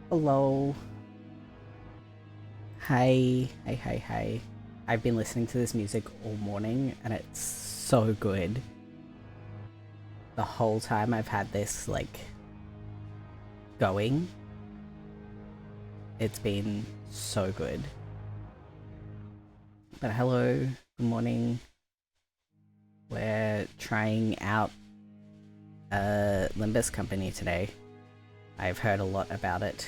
Hello. Hi. Hi. I've been listening to this music all morning and it's so good. The whole time I've had this, like, going, it's been so good. But hello, good morning. We're trying out a LIMBUS company today. I've heard a lot about it.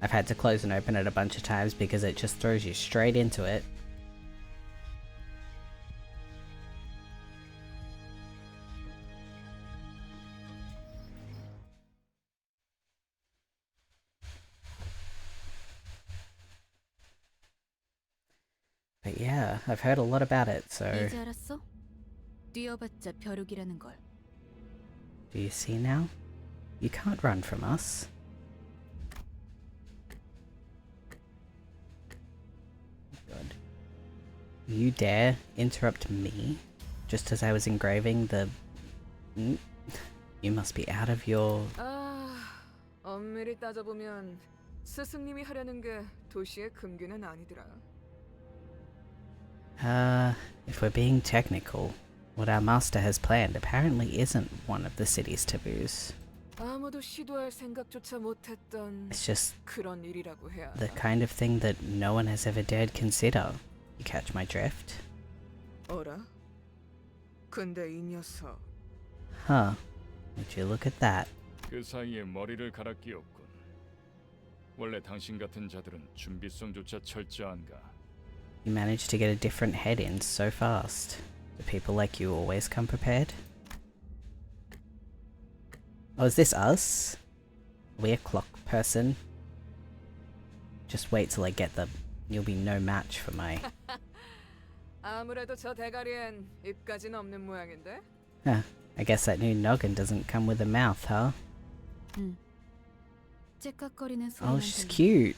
I've had to close and open it a bunch of times because it just throws you straight into it. But yeah, I've heard a lot about it, so... 이제 알았어? 뛰어봤자 벼룩이라는 걸. Do you see now? You can't run from us. God. You dare interrupt me just as I was engraving the... You must be out of your... 엄밀히 따져보면 스승님이 하려는 게 도시의 금기는 아니더라. If we're being technical, what our master has planned apparently isn't one of the city's taboos. 아무도 시도할 생각조차 못했던 It's just 그런 일이라고 해야 the 하나? kind of thing that no one has ever dared consider. You catch my drift? 어라? 근데 이 녀석 Huh. Would you look at that? 그 사이에 머리를 갈아 끼웠군. 원래 당신 같은 자들은 준비성조차 철저한가? You managed to get a different head in so fast. Do people like you always come prepared? Oh, is this us? Are we a clock person? Just wait till I get them. You'll be no match for my... 아무래도 저 대가리엔 입까진 없는 모양인데? Huh. I guess that new noggin doesn't come with a mouth, huh? 응. 째깍거리는 Oh, 소리만 she's 들리면 cute.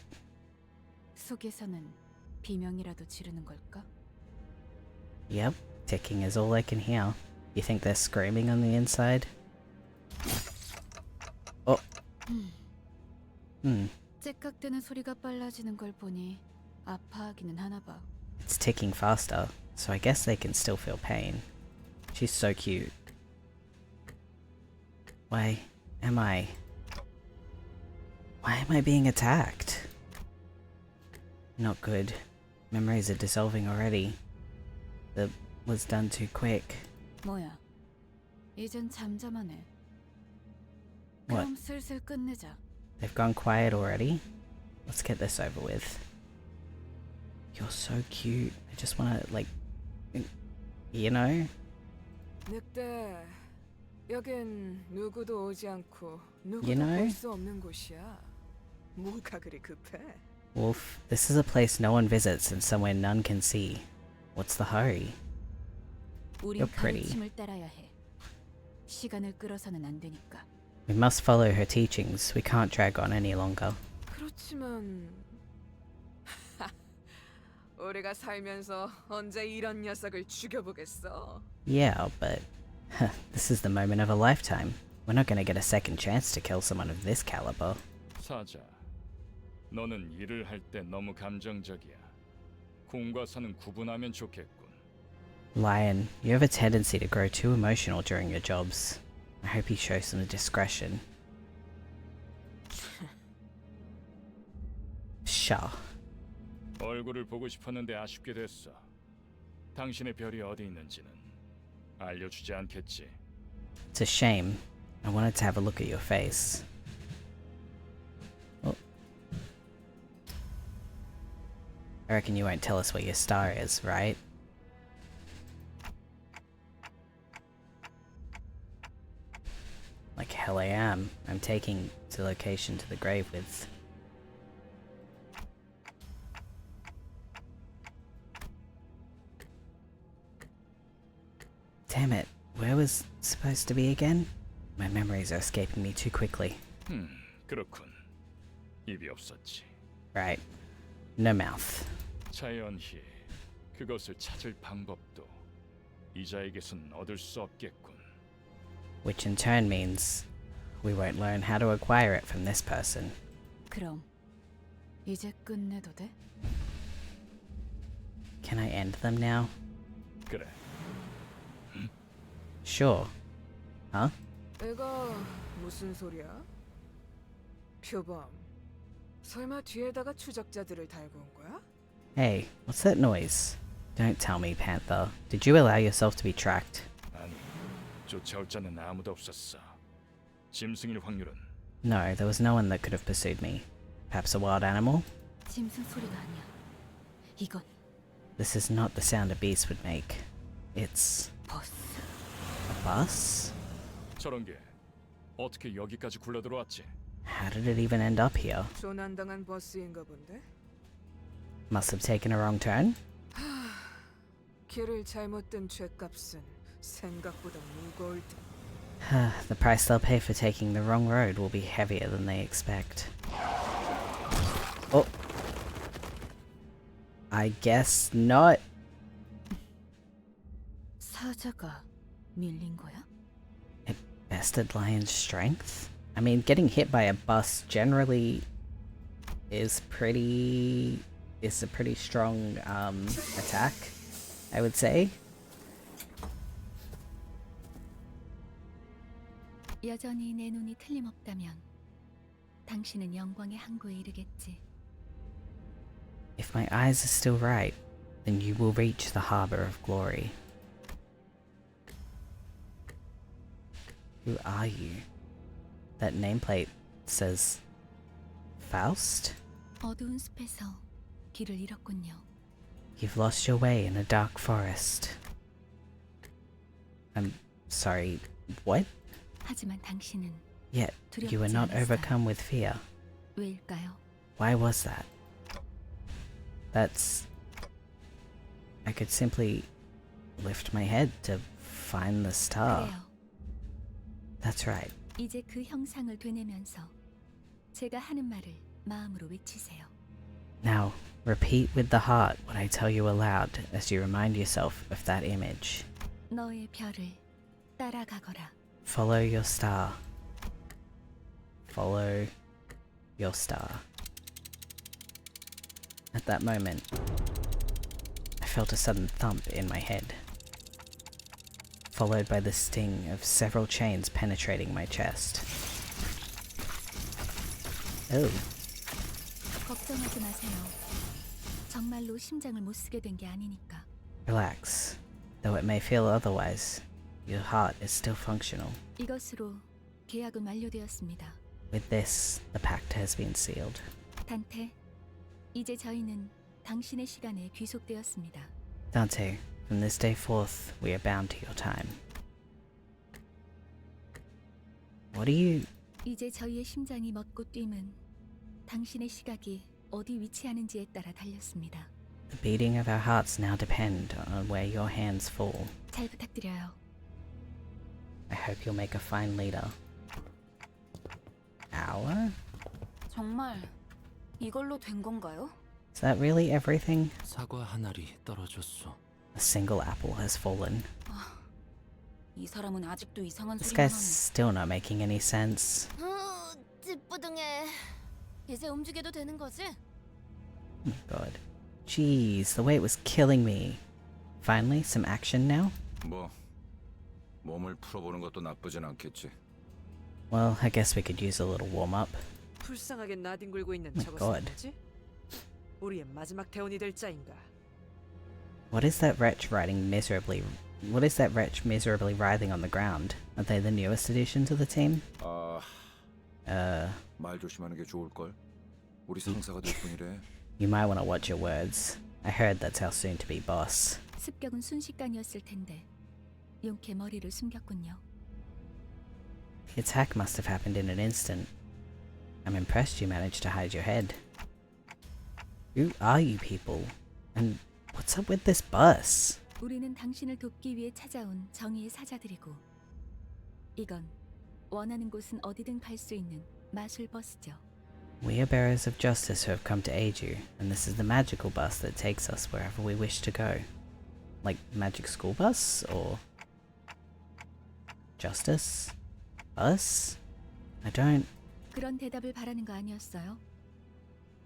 속에서는 비명이라도 지르는 걸까? Yep. Ticking is all I can hear. You think they're screaming on the inside? Oh. 째깍대는 소리가 빨라지는 걸 보니 아파하기는 하나 봐. It's ticking faster, so I guess they can still feel pain. She's so cute. Why am I being attacked? Not good. Memories are dissolving already. That was done too quick. 뭐야? 이젠 잠잠하네. What? 그럼 슬슬 끝내자. They've gone quiet already? Let's get this over with. You're so cute. I just wanna, like... You know? 늑대, 여긴 누구도 오지 않고 누구도 You know? 볼 수 없는 곳이야. 뭐가 그리 급해? Wolf, this is a place no one visits and somewhere none can see. What's the hurry? 우린 You're pretty. 가르침을 따라야 해. 시간을 끌어서는 안 되니까. We must follow her teachings. We can't drag on any longer. 그렇지만 우리가 살면서 언제 이런 녀석을 죽여보겠어? Yeah, but this is the moment of a lifetime. We're not gonna get a second chance to kill someone of this caliber. 사자, 너는 일을 할 때 너무 감정적이야. 공과 사는 구분하면 좋겠군. Lion, you have a tendency to grow too emotional during your jobs. I hope you show some discretion. Sure. 얼굴을 보고 싶었는데 아쉽게 됐어. 당신의 별이 어디 있는지는 알려주지 않겠지. It's a shame. I wanted to have a look at your face. Oh. I reckon you won't tell us where your star is, right? Like hell I am. I'm taking the location to the grave with. Damn it, where was supposed to be again? My memories are escaping me too quickly. 그렇군. 입이 없었지. Right. No mouth. 자연히 그것을 찾을 방법도 이자에게선 얻을 수 없겠군. which in turn means we won't learn how to acquire it from this person. 그럼 이제 끝내도 돼? Can I end them now? 그래. Sure. Huh? 이거 무슨 소리야? 표범, 설마 뒤에다가 추적자들을 달고 온 거야? Hey, what's that noise? Don't tell me, Panther. Did you allow yourself to be tracked? 아니, 쫓아올 자는 아무도 없었어. 짐승일 확률은 No, there was no one that could have pursued me. Perhaps a wild animal? 짐승 소리가 아니야. 이건 This is not the sound a beast would make. It's 버스. a bus? 저런 게 어떻게 여기까지 굴러 들어왔지? How did it even end up here? 조난당한 버스인가 본데? Must have taken a wrong turn? 길을 잘못 든 죗값은 생각보다 무거울 테. The price they'll pay for taking the wrong road will be heavier than they expect. Oh. I guess not. 사자가 밀린 거야? It bested Lion's strength? I mean, getting hit by a bus generally is a pretty strong attack, I would say. 여전히 내 눈이 틀림없다면 당신은 영광의 항구에 이르겠지. If my eyes are still right, then you will reach the harbor of glory. Who are you? That nameplate says Faust? 어두운 숲에서 길을 잃었군요. You've lost your way in a dark forest. I'm sorry, what? 하지만 당신은 Yet, you were not overcome with fear. 왜일까요? Why was that? I could simply lift my head to find the star. 그래요. That's right. 이제 그 형상을 되뇌면서 제가 하는 말을 마음으로 외치세요. Now, repeat with the heart what I tell you aloud as you remind yourself of that image. 너의 별을 따라가거라. Follow your star. Follow your star. At that moment, I felt a sudden thump in my head, followed by the sting of several chains penetrating my chest. Oh, 걱정하지 마세요. 정말로 심장을 못 쓰게 된 게 아니니까. relax. Though it may feel otherwise, your heart is still functional. 이것으로 계약은 완료되었습니다. With this, the pact has been sealed. 단테, 이제 저희는 당신의 시간에 귀속되었습니다. Dante, from this day forth, we are bound to your time. What are you... 이제 저희의 심장이 멎고 뛰면 당신의 시각이 어디 위치하는지에 따라 달렸습니다. The beating of our hearts now depend on where your hands fall. 잘 부탁드려요. I hope you'll make a fine leader. Hour? 정말 이걸로 된 건가요? Is that really everything? 사과 한 알이 떨어졌어. A single apple has fallen. 이 사람은 아직도 이상한 This 소리만 guy's still not making any sense. 찌뿌둥해. 이제 움직여도 되는 거지? Oh my god. Jeez, the weight was killing me. Finally, some action now? 뭐 몸을 풀어보는 것도 나쁘진 않겠지. Well, I guess we could use a little warm-up. 불쌍하게 나뒹굴고 있는 My 저것은 God. 뭐지? 우리의 마지막 대원이 될 자인가? What is that wretch miserably writhing on the ground? Are they the newest addition to the team? 말 조심하는 게 좋을 걸. 우리 상사가 될 뿐이래. You might want to watch your words. I heard that's our soon-to-be boss. 습격은 순식간이었을 텐데 용케 머리를 숨겼군요. The attack must have happened in an instant. I'm impressed you managed to hide your head. Who are you people? And what's up with this bus? 우리는 당신을 돕기 위해 찾아온 정의의 사자들이고 이건 원하는 곳은 어디든 갈 수 있는 마술 버스죠. We are bearers of justice who have come to aid you, and this is the magical bus that takes us wherever we wish to go. Like magic school bus, or... Justice? Us? I don't... 그런 대답을 바라는 거 아니었어요?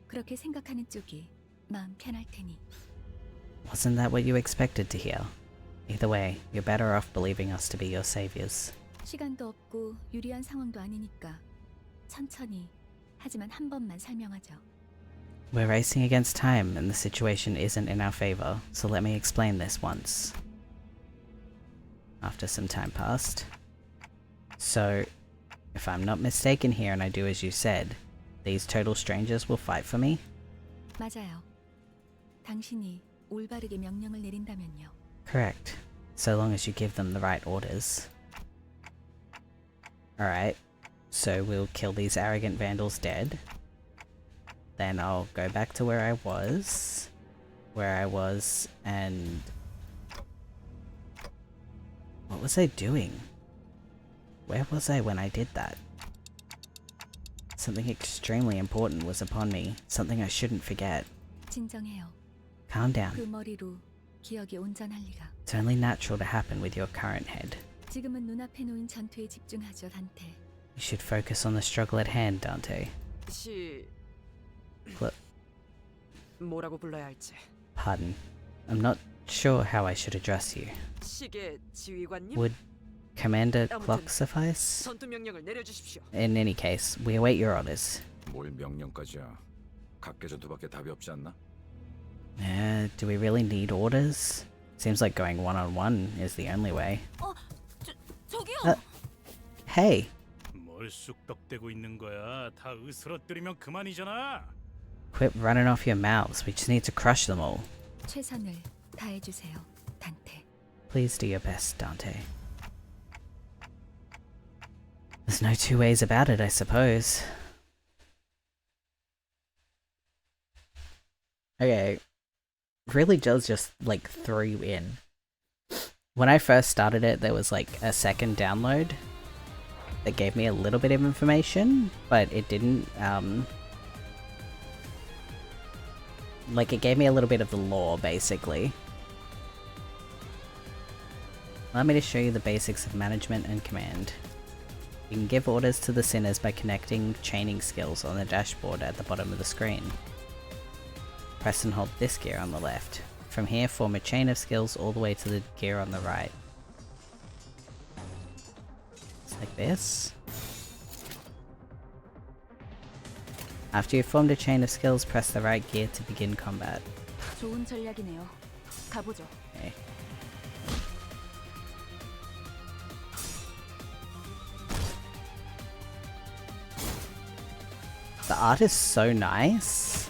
그렇게 생각하는 쪽이 마음 편할 테니. Wasn't that what you expected to hear? Either way, you're better off believing us to be your saviors. 시간도 없고 유리한 상황도 아니니까 천천히 하지만 한 번만 설명하죠. We're racing against time and the situation isn't in our favor, so let me explain this once. After some time passed. So, if I'm not mistaken here and I do as you said, these total strangers will fight for me? 맞아요. 당신이 올바르게 명령을 내린다면요. Correct. So long as you give them the right orders. Alright, so we'll kill these arrogant vandals dead. Then I'll go back to where I was, and... What was I doing? Where was I when I did that? Something extremely important was upon me, something I shouldn't forget. 진정해요. Calm down. 그 머리로 기억이 온전할 리가. It's only natural to happen with your current head. 지금은 눈앞에 놓인 전투에 집중하죠, 단테. You should focus on the struggle at hand, Dante. Cl- 뭐라고 불러야 할지. Pardon. I'm not sure how I should address you. 시계 지휘관님, Would Commander Clock suffice? 전투 명령을 내려주십시오. In any case, we await your orders. 뭘 명령까지야. 각계전투밖에 답이 없지 않나? Do we really need orders? Seems like going one-on-one is the only way. 저기요. Hey! 뭘 쑥덕대고 있는 거야? 다 으스러뜨리면 그만이잖아. Quit running off your mouths, we just need to crush them all. 최선을 다해 주세요, 단테. Please do your best, Dante. There's no two ways about it, I suppose. Okay. Really does just, like, throw you in. When I first started it, there was, like, a second download that gave me a little bit of information, but it didn't, like, it gave me a little bit of the lore, basically. Allow me to show you the basics of management and command. You can give orders to the sinners by connecting chaining skills on the dashboard at the bottom of the screen. Press and hold this gear on the left. From here, form a chain of skills all the way to the gear on the right. It's like this. After you've formed a chain of skills, press the right gear to begin combat. 좋은 전략이네요. 가보죠. Okay. The art is so nice.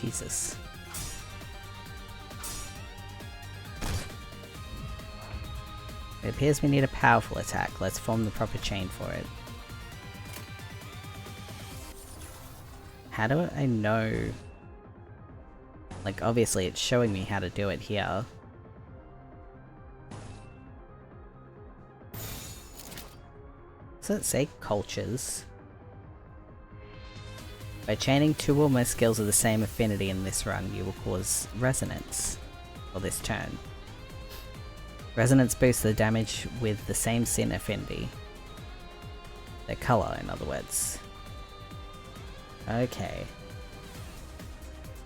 Jesus. It appears we need a powerful attack. Let's form the proper chain for it. How do I know? Like, obviously it's showing me how to do it here. Does it say cultures? By chaining two or more skills of the same affinity in this run, you will cause resonance for this turn. Resonance boosts the damage with the same sin affinity. Their color, in other words. Okay.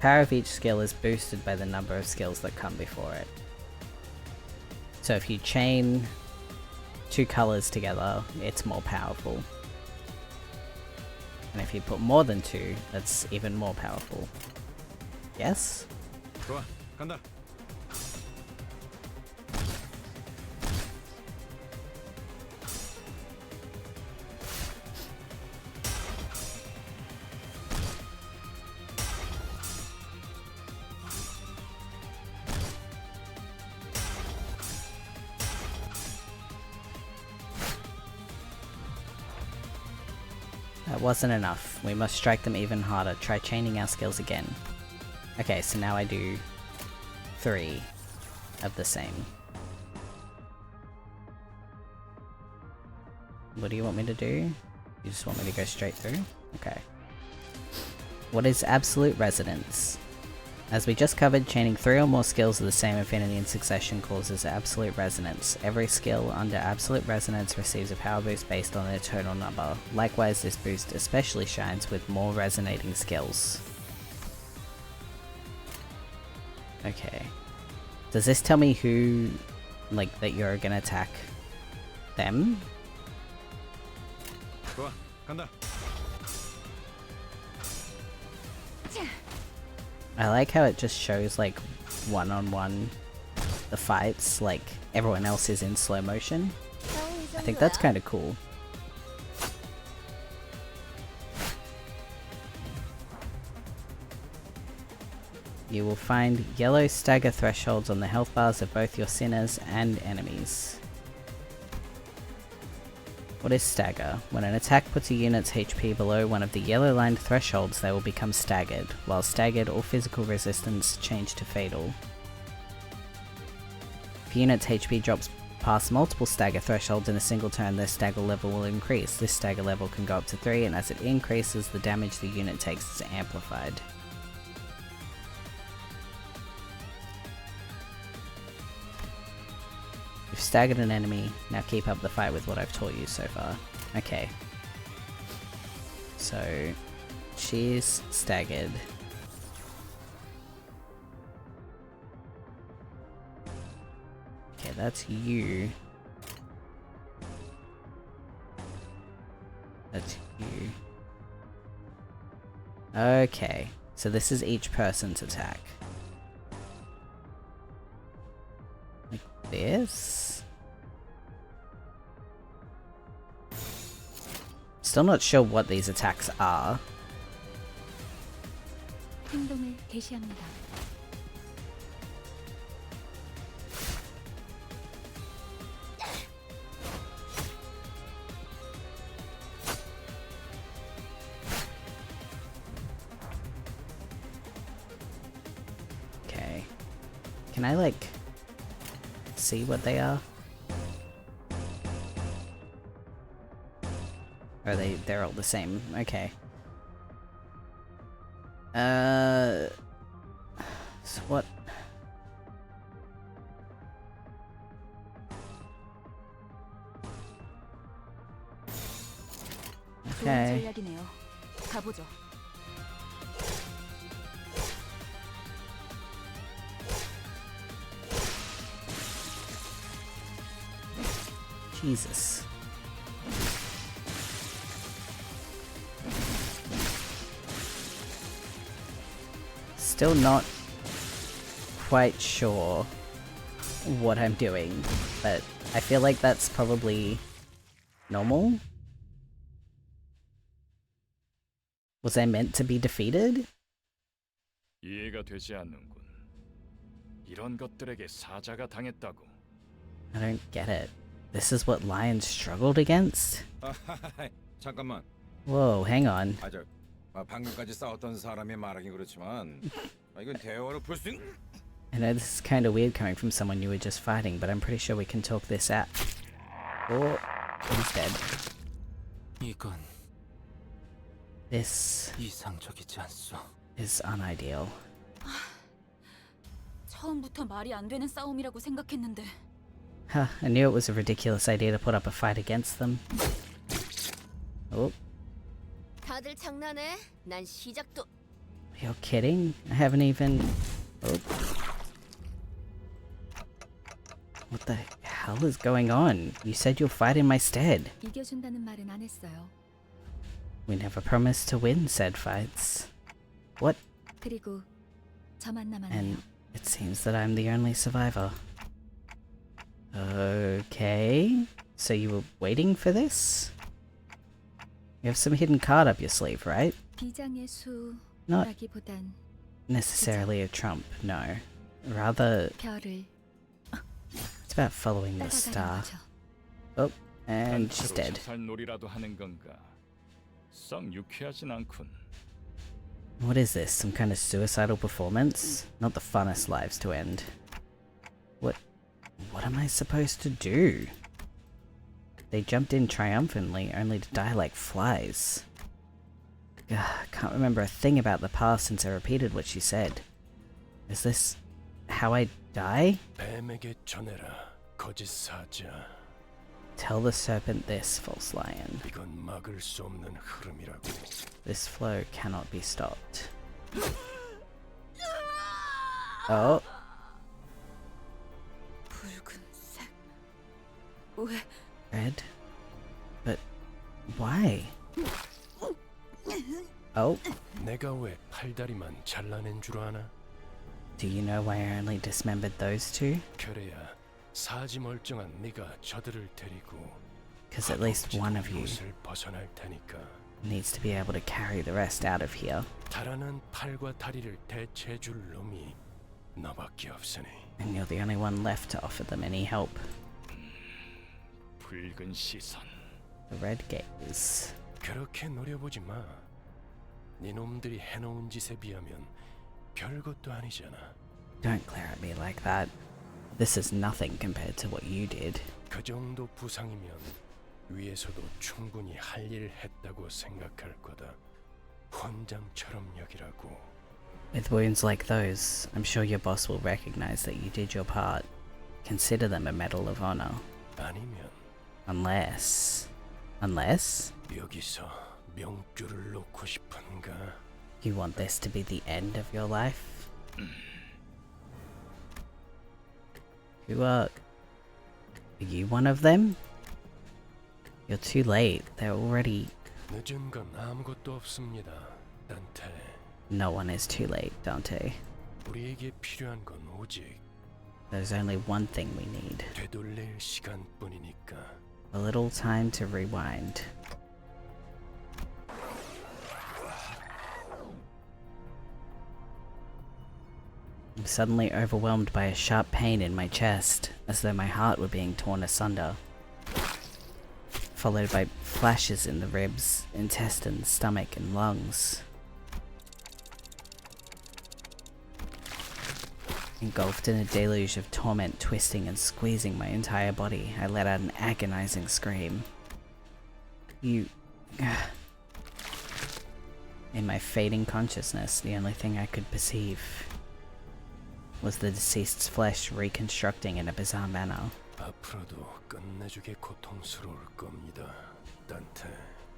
Power of each skill is boosted by the number of skills that come before it. So if you chain two colors together, it's more powerful. And if you put more than two, that's even more powerful. Yes? 좋아, 간다. That wasn't enough. We must strike them even harder. Try chaining our skills again. Okay, so now I do 3 of the same. What do you want me to do? You just want me to go straight through? Okay. What is absolute resonance? As we just covered, chaining 3 or more skills of the same affinity in succession causes absolute resonance. Every skill under absolute resonance receives a power boost based on their total number. Likewise, this boost especially shines with more resonating skills. Okay. Does this tell me who, like, that you're gonna attack them? 좋아, 간다. I like how it just shows, like, one-on-one the fights, like, everyone else is in slow motion. I think that's kind of cool. You will find yellow stagger thresholds on the health bars of both your sinners and enemies. What is stagger? When an attack puts a unit's HP below one of the yellow lined thresholds, they will become staggered, while staggered or physical resistance change to fatal. If a unit's HP drops past multiple stagger thresholds in a single turn, their stagger level will increase. This stagger level can go up to 3, and as it increases, the damage the unit takes is amplified. You've staggered an enemy, now keep up the fight with what I've taught you so far. Okay. So, she's staggered. Okay, that's you. That's you. Okay, so this is each person's attack. Like this? Still not sure what these attacks are. 행동을 개시합니다. Okay. Can I, like, see what they are? Or they're all the same. Okay. So what? Okay. 좋은 전략이네요. 가보죠. Jesus. Still not quite sure what I'm doing, but I feel like that's probably normal. Was I meant to be defeated? 이해가 되지 않는군. 이런 것들에게 사자가 당했다고. I don't get it. This is what lions struggled against? 잠깐만. Whoa, hang on. 방금까지 싸웠던 사람이 말하긴 그렇지만 이건 대화로 볼 수 있는. I know this is kind of weird coming from someone you were just fighting, but I'm pretty sure we can talk this out. Or instead. 이건 This 이상적이지 않소. is unideal. 처음부터 말이 안 되는 싸움이라고 생각했는데. Huh, I knew it was a ridiculous idea to put up a fight against them. Oh, 다들 장난해? 난 시작도. you're kidding? I haven't even... Oh. What the hell is going on? You said you'll fight in my stead. 이겨준다는 말은 안 했어요. We never promised to win said fights. What? 그리고 저만 남았네요. And it seems that I'm the only survivor. Okay. So you were waiting for this? You have some hidden card up your sleeve, right? 비장의 Not 수라기보단 necessarily a trump, no. Rather, 별을 it's about following the 따라가는 star. 거죠. Oh, and she's 단체로 dead. 자살놀이라도 하는 건가? 썩 유쾌하진 않군. What is this? Some kind of suicidal performance? Not the funnest lives to end. What am I supposed to do? They jumped in triumphantly, only to die like flies. Ugh, can't remember a thing about the past since I repeated what she said. Is this how I die? 뱀에게 전해라, 거짓 사자. Tell the serpent this, false lion. 이건 막을 수 없는 흐름이라고. This flow cannot be stopped. Oh. 붉은색. 왜? Red? But why? Oh. 내가 왜 팔다리만 잘라낸 줄 아나? Do you know why I only dismembered those two? 그래야 사지 멀쩡한 네가 저들을 데리고 Because at least one of you 옷을 벗어날 테니까. needs to be able to carry the rest out of here. 달아난 팔과 다리를 대체해 줄 놈이 너밖에 없으니. And you're the only one left to offer them any help. 붉은 시선. The red gaze. 그렇게 노려보지 마. 네 놈들이 해놓은 짓에 비하면 별것도 아니잖아. Don't glare at me like that. This is nothing compared to what you did. 그 정도 부상이면 위에서도 충분히 할 일 했다고 생각할 거다. 혼장처럼 여기라고. With wounds like those, I'm sure your boss will recognize that you did your part. Consider them a Medal of Honor. 아니면 Unless... 여기서 명줄을 놓고 싶은가? You want this to be the end of your life? Are you one of them? You're too late. They're already... 늦은 건 아무것도 없습니다, 단테. No one is too late, Dante. 우리에게 필요한 건 오직 There's only one thing we need. 되돌릴 시간뿐이니까. A little time to rewind. I'm suddenly overwhelmed by a sharp pain in my chest, as though my heart were being torn asunder. Followed by flashes in the ribs, intestines, stomach, and lungs. Engulfed in a deluge of torment twisting and squeezing my entire body, I let out an agonizing scream. In my fading consciousness, the only thing I could perceive was the deceased's flesh reconstructing in a bizarre manner. 앞으로도 끝내주게 고통스러울 겁니다, 단테.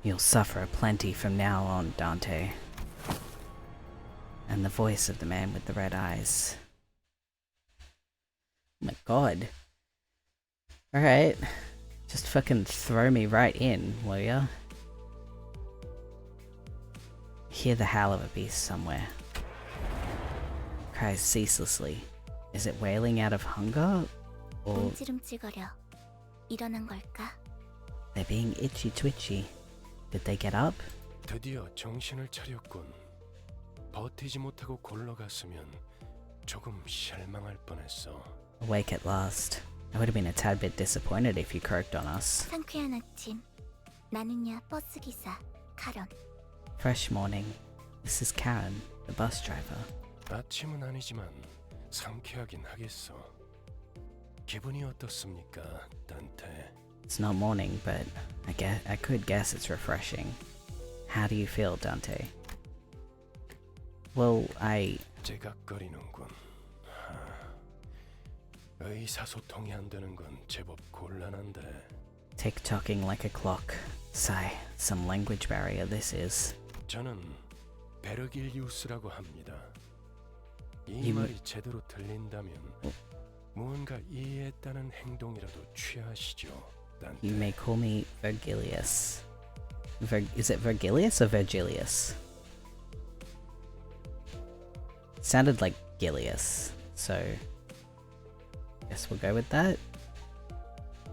You'll suffer plenty from now on, Dante. And the voice of the man with the red eyes. Oh my god. Alright. Just fucking throw me right in, will ya? Hear the howl of a beast somewhere. Cries ceaselessly. Is it wailing out of hunger? Or 움찔움찔거려. 일어난 걸까? they're being itchy twitchy. Did they get up? 드디어 정신을 차렸군. 버티지 못하고 골러갔으면 조금 실망할 뻔했어. Awake at last. I would have been a tad bit disappointed if you croaked on us. 상쾌한 아침. 나는야 버스 기사 카런. Fresh morning. This is Karen, the bus driver. 아침은 아니지만 상쾌하긴 하겠어. 기분이 어떻습니까, 단테? It's not morning, but I could guess it's refreshing. How do you feel, Dante? Well, 제각거리는군. 의사소통이 안 되는 건 제법 곤란한데. tick-tocking like a clock. Sigh, some language barrier this is. 저는 베르길리우스라고 합니다. 이 이 말이 제대로 들린다면 무언가 이해했다는 행동이라도 취하시죠, 단테. You may call me Virgilius. Is it Virgilius or Virgilius? Sounded like Gilius, so guess we'll go with that.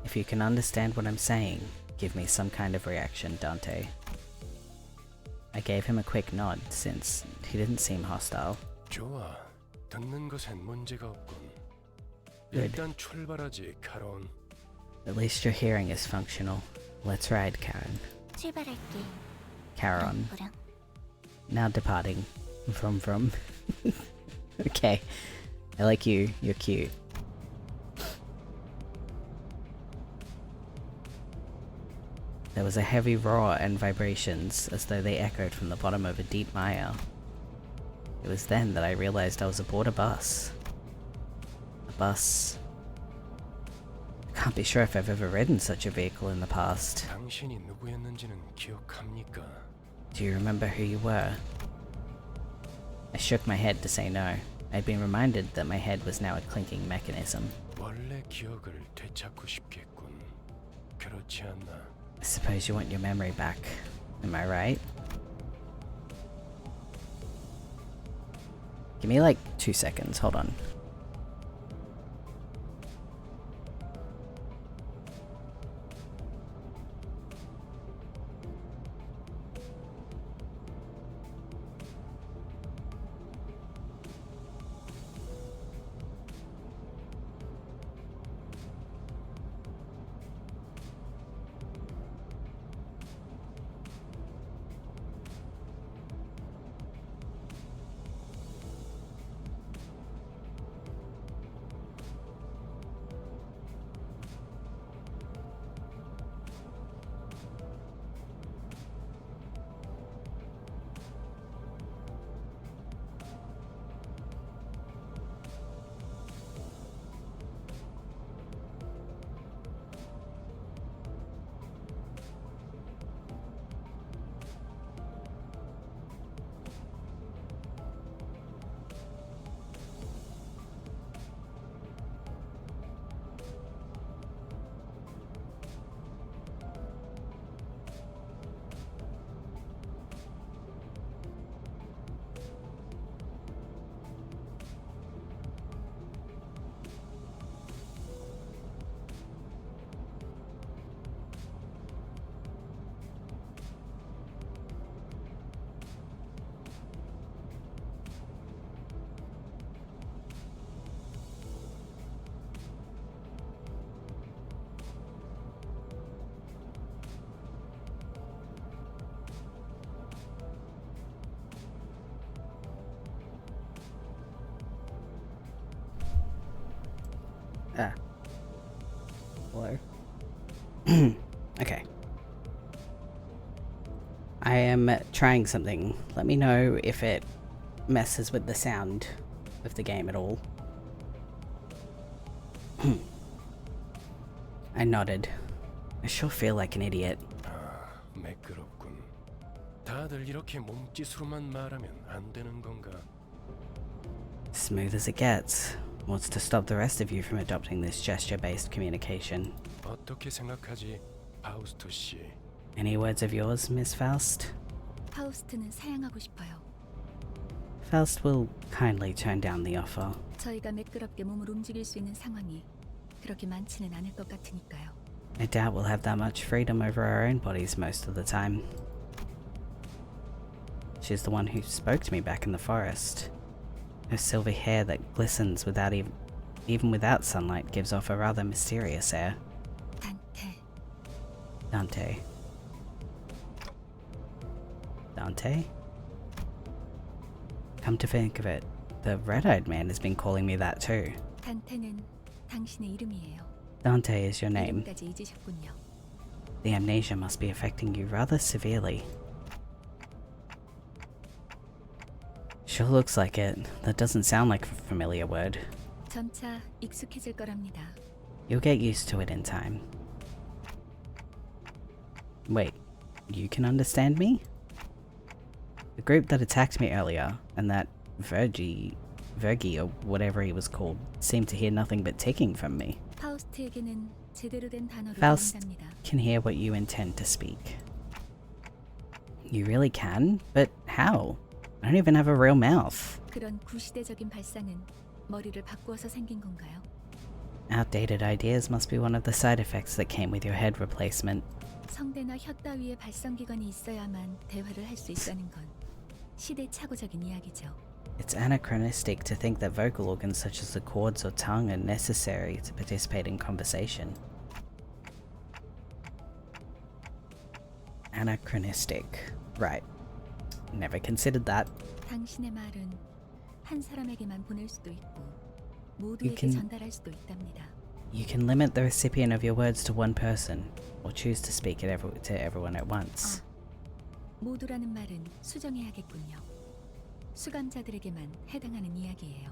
If you can understand what I'm saying, give me some kind of reaction, Dante. I gave him a quick nod, since he didn't seem hostile. 좋아, 듣는 것엔 문제가 없군. Good. 일단 출발하지, 카론. At least your hearing is functional. Let's ride, Karen. 출발할게. Charon. 부릉부릉. Now departing. From. Okay. I like you. You're cute. There was a heavy roar and vibrations, as though they echoed from the bottom of a deep mire. It was then that I realized I was aboard a bus. A bus. I can't be sure if I've ever ridden such a vehicle in the past. 당신이 누구였는지는 기억합니까? Do you remember who you were? I shook my head to say no. I'd been reminded that my head was now a clinking mechanism. 원래 기억을 되찾고 싶겠군. 그렇지 않나? I suppose you want your memory back. Am I right? Give me like 2 seconds, hold on. Ah. Hello? Okay. I am trying something. Let me know if it messes with the sound of the game at all. I nodded. I sure feel like an idiot. 매끄럽군. 다들 이렇게 몸짓으로만 말하면 안 되는 건가? Smooth as it gets. What's to stop the rest of you from adopting this gesture-based communication? 어떻게 생각하지, 파우스토 씨? Any words of yours, Miss Faust? 파우스트는 사양하고 싶어요. Faust will kindly turn down the offer. 저희가 매끄럽게 몸을 움직일 수 있는 상황이 그렇게 많지는 않을 것 같으니까요. I doubt we'll have that much freedom over our own bodies most of the time. She's the one who spoke to me back in the forest. Her silver hair that glistens without even without sunlight gives off a rather mysterious air. 단테. Dante. Dante? Come to think of it, the red-eyed man has been calling me that too. 단테는 당신의 이름이에요. Dante is your name. 이름까지 잊으셨군요. The amnesia must be affecting you rather severely. Sure looks like it. That doesn't sound like a familiar word. 점차 익숙해질 거랍니다. You'll get used to it in time. Wait, you can understand me? The group that attacked me earlier, and that Vergi or whatever he was called, seemed to hear nothing but ticking from me. 파우스트에게는 제대로 된 단어를 Faust 모른답니다. can hear what you intend to speak. You really can? But how? I don't even have a real mouth. 그런 구시대적인 발상은 머리를 바꾸어서 생긴 건가요? Outdated ideas must be one of the side effects that came with your head replacement. 성대나 혀 따위의 발성기관이 있어야만 대화를 할 수 있다는 건 시대착오적인 이야기죠. It's anachronistic to think that vocal organs such as the cords or tongue are necessary to participate in conversation. Anachronistic. Right. Never considered that. 당신의 말은 한 사람에게만 보낼 수도 있고 모두에게 can- 전달할 수도 있답니다. You can limit the recipient of your words to one person, or choose to speak it to everyone at once. 모두라는 말은 수정해야겠군요. 수감자들에게만 해당하는 이야기예요.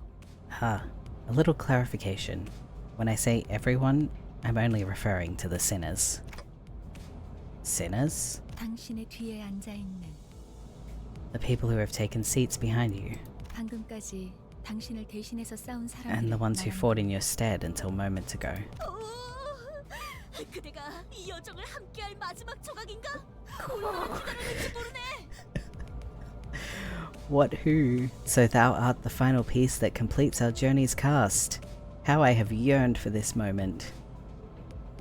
A little clarification. When I say everyone, I'm only referring to the sinners. Sinners? 당신의 뒤에 앉아 있는 The people who have taken seats behind you, 방금까지 당신을 대신해서 싸운 사람들. and the ones who fought in your stead until moments ago. 그대가 이 여정을 함께할 마지막 조각인가? 얼마나 기다렸는지 모르네. What who? So thou art the final piece that completes our journey's cast. How I have yearned for this moment.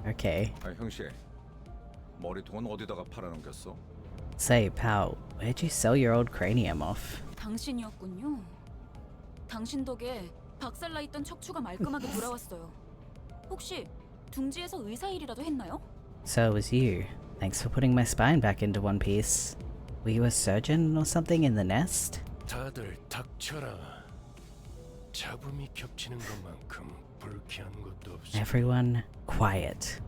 Okay. 아, 형씨. 머리통은 어디다가 팔아넘겼어? Say, pal, where'd you sell your old cranium off? 당신이었군요. 당신 덕에 박살나 있던 척추가 말끔하게 돌아왔어요. 혹시 둥지에서 의사 일이라도 했나요? So it was you. Thanks for putting my spine back into one piece. Were you a surgeon or something in the nest? 다들 닥쳐라. 잡음이 겹치는 것만큼 불쾌한 것도 없어. Everyone, quiet.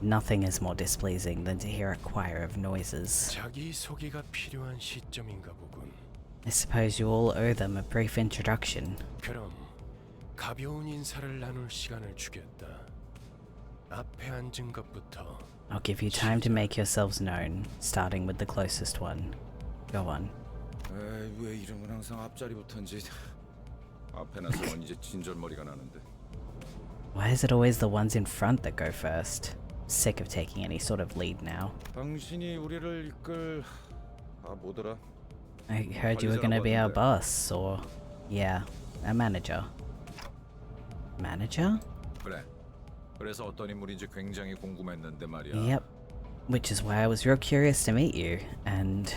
Nothing is more displeasing than to hear a choir of noises. 자기 소개가 필요한 시점인가 보군. I suppose you all owe them a brief introduction. 그럼 가벼운 인사를 나눌 시간을 주겠다. 앞에 앉은 것부터. I'll give you time to make yourselves known, starting with the closest one. Go on. 에이, 왜 이런 건 항상 앞자리부터인지. 앞에 나서면 이제 진절머리가 나는데. Why is it always the ones in front that go first? Sick of taking any sort of lead now. 당신이 우리를 이끌... 아, 뭐더라? I heard you were gonna be our boss, or... yeah, a manager. Manager? 그래. 그래서 어떤 인물인지 굉장히 궁금했는데 말이야. Yep. Which is why I was real curious to meet you, and...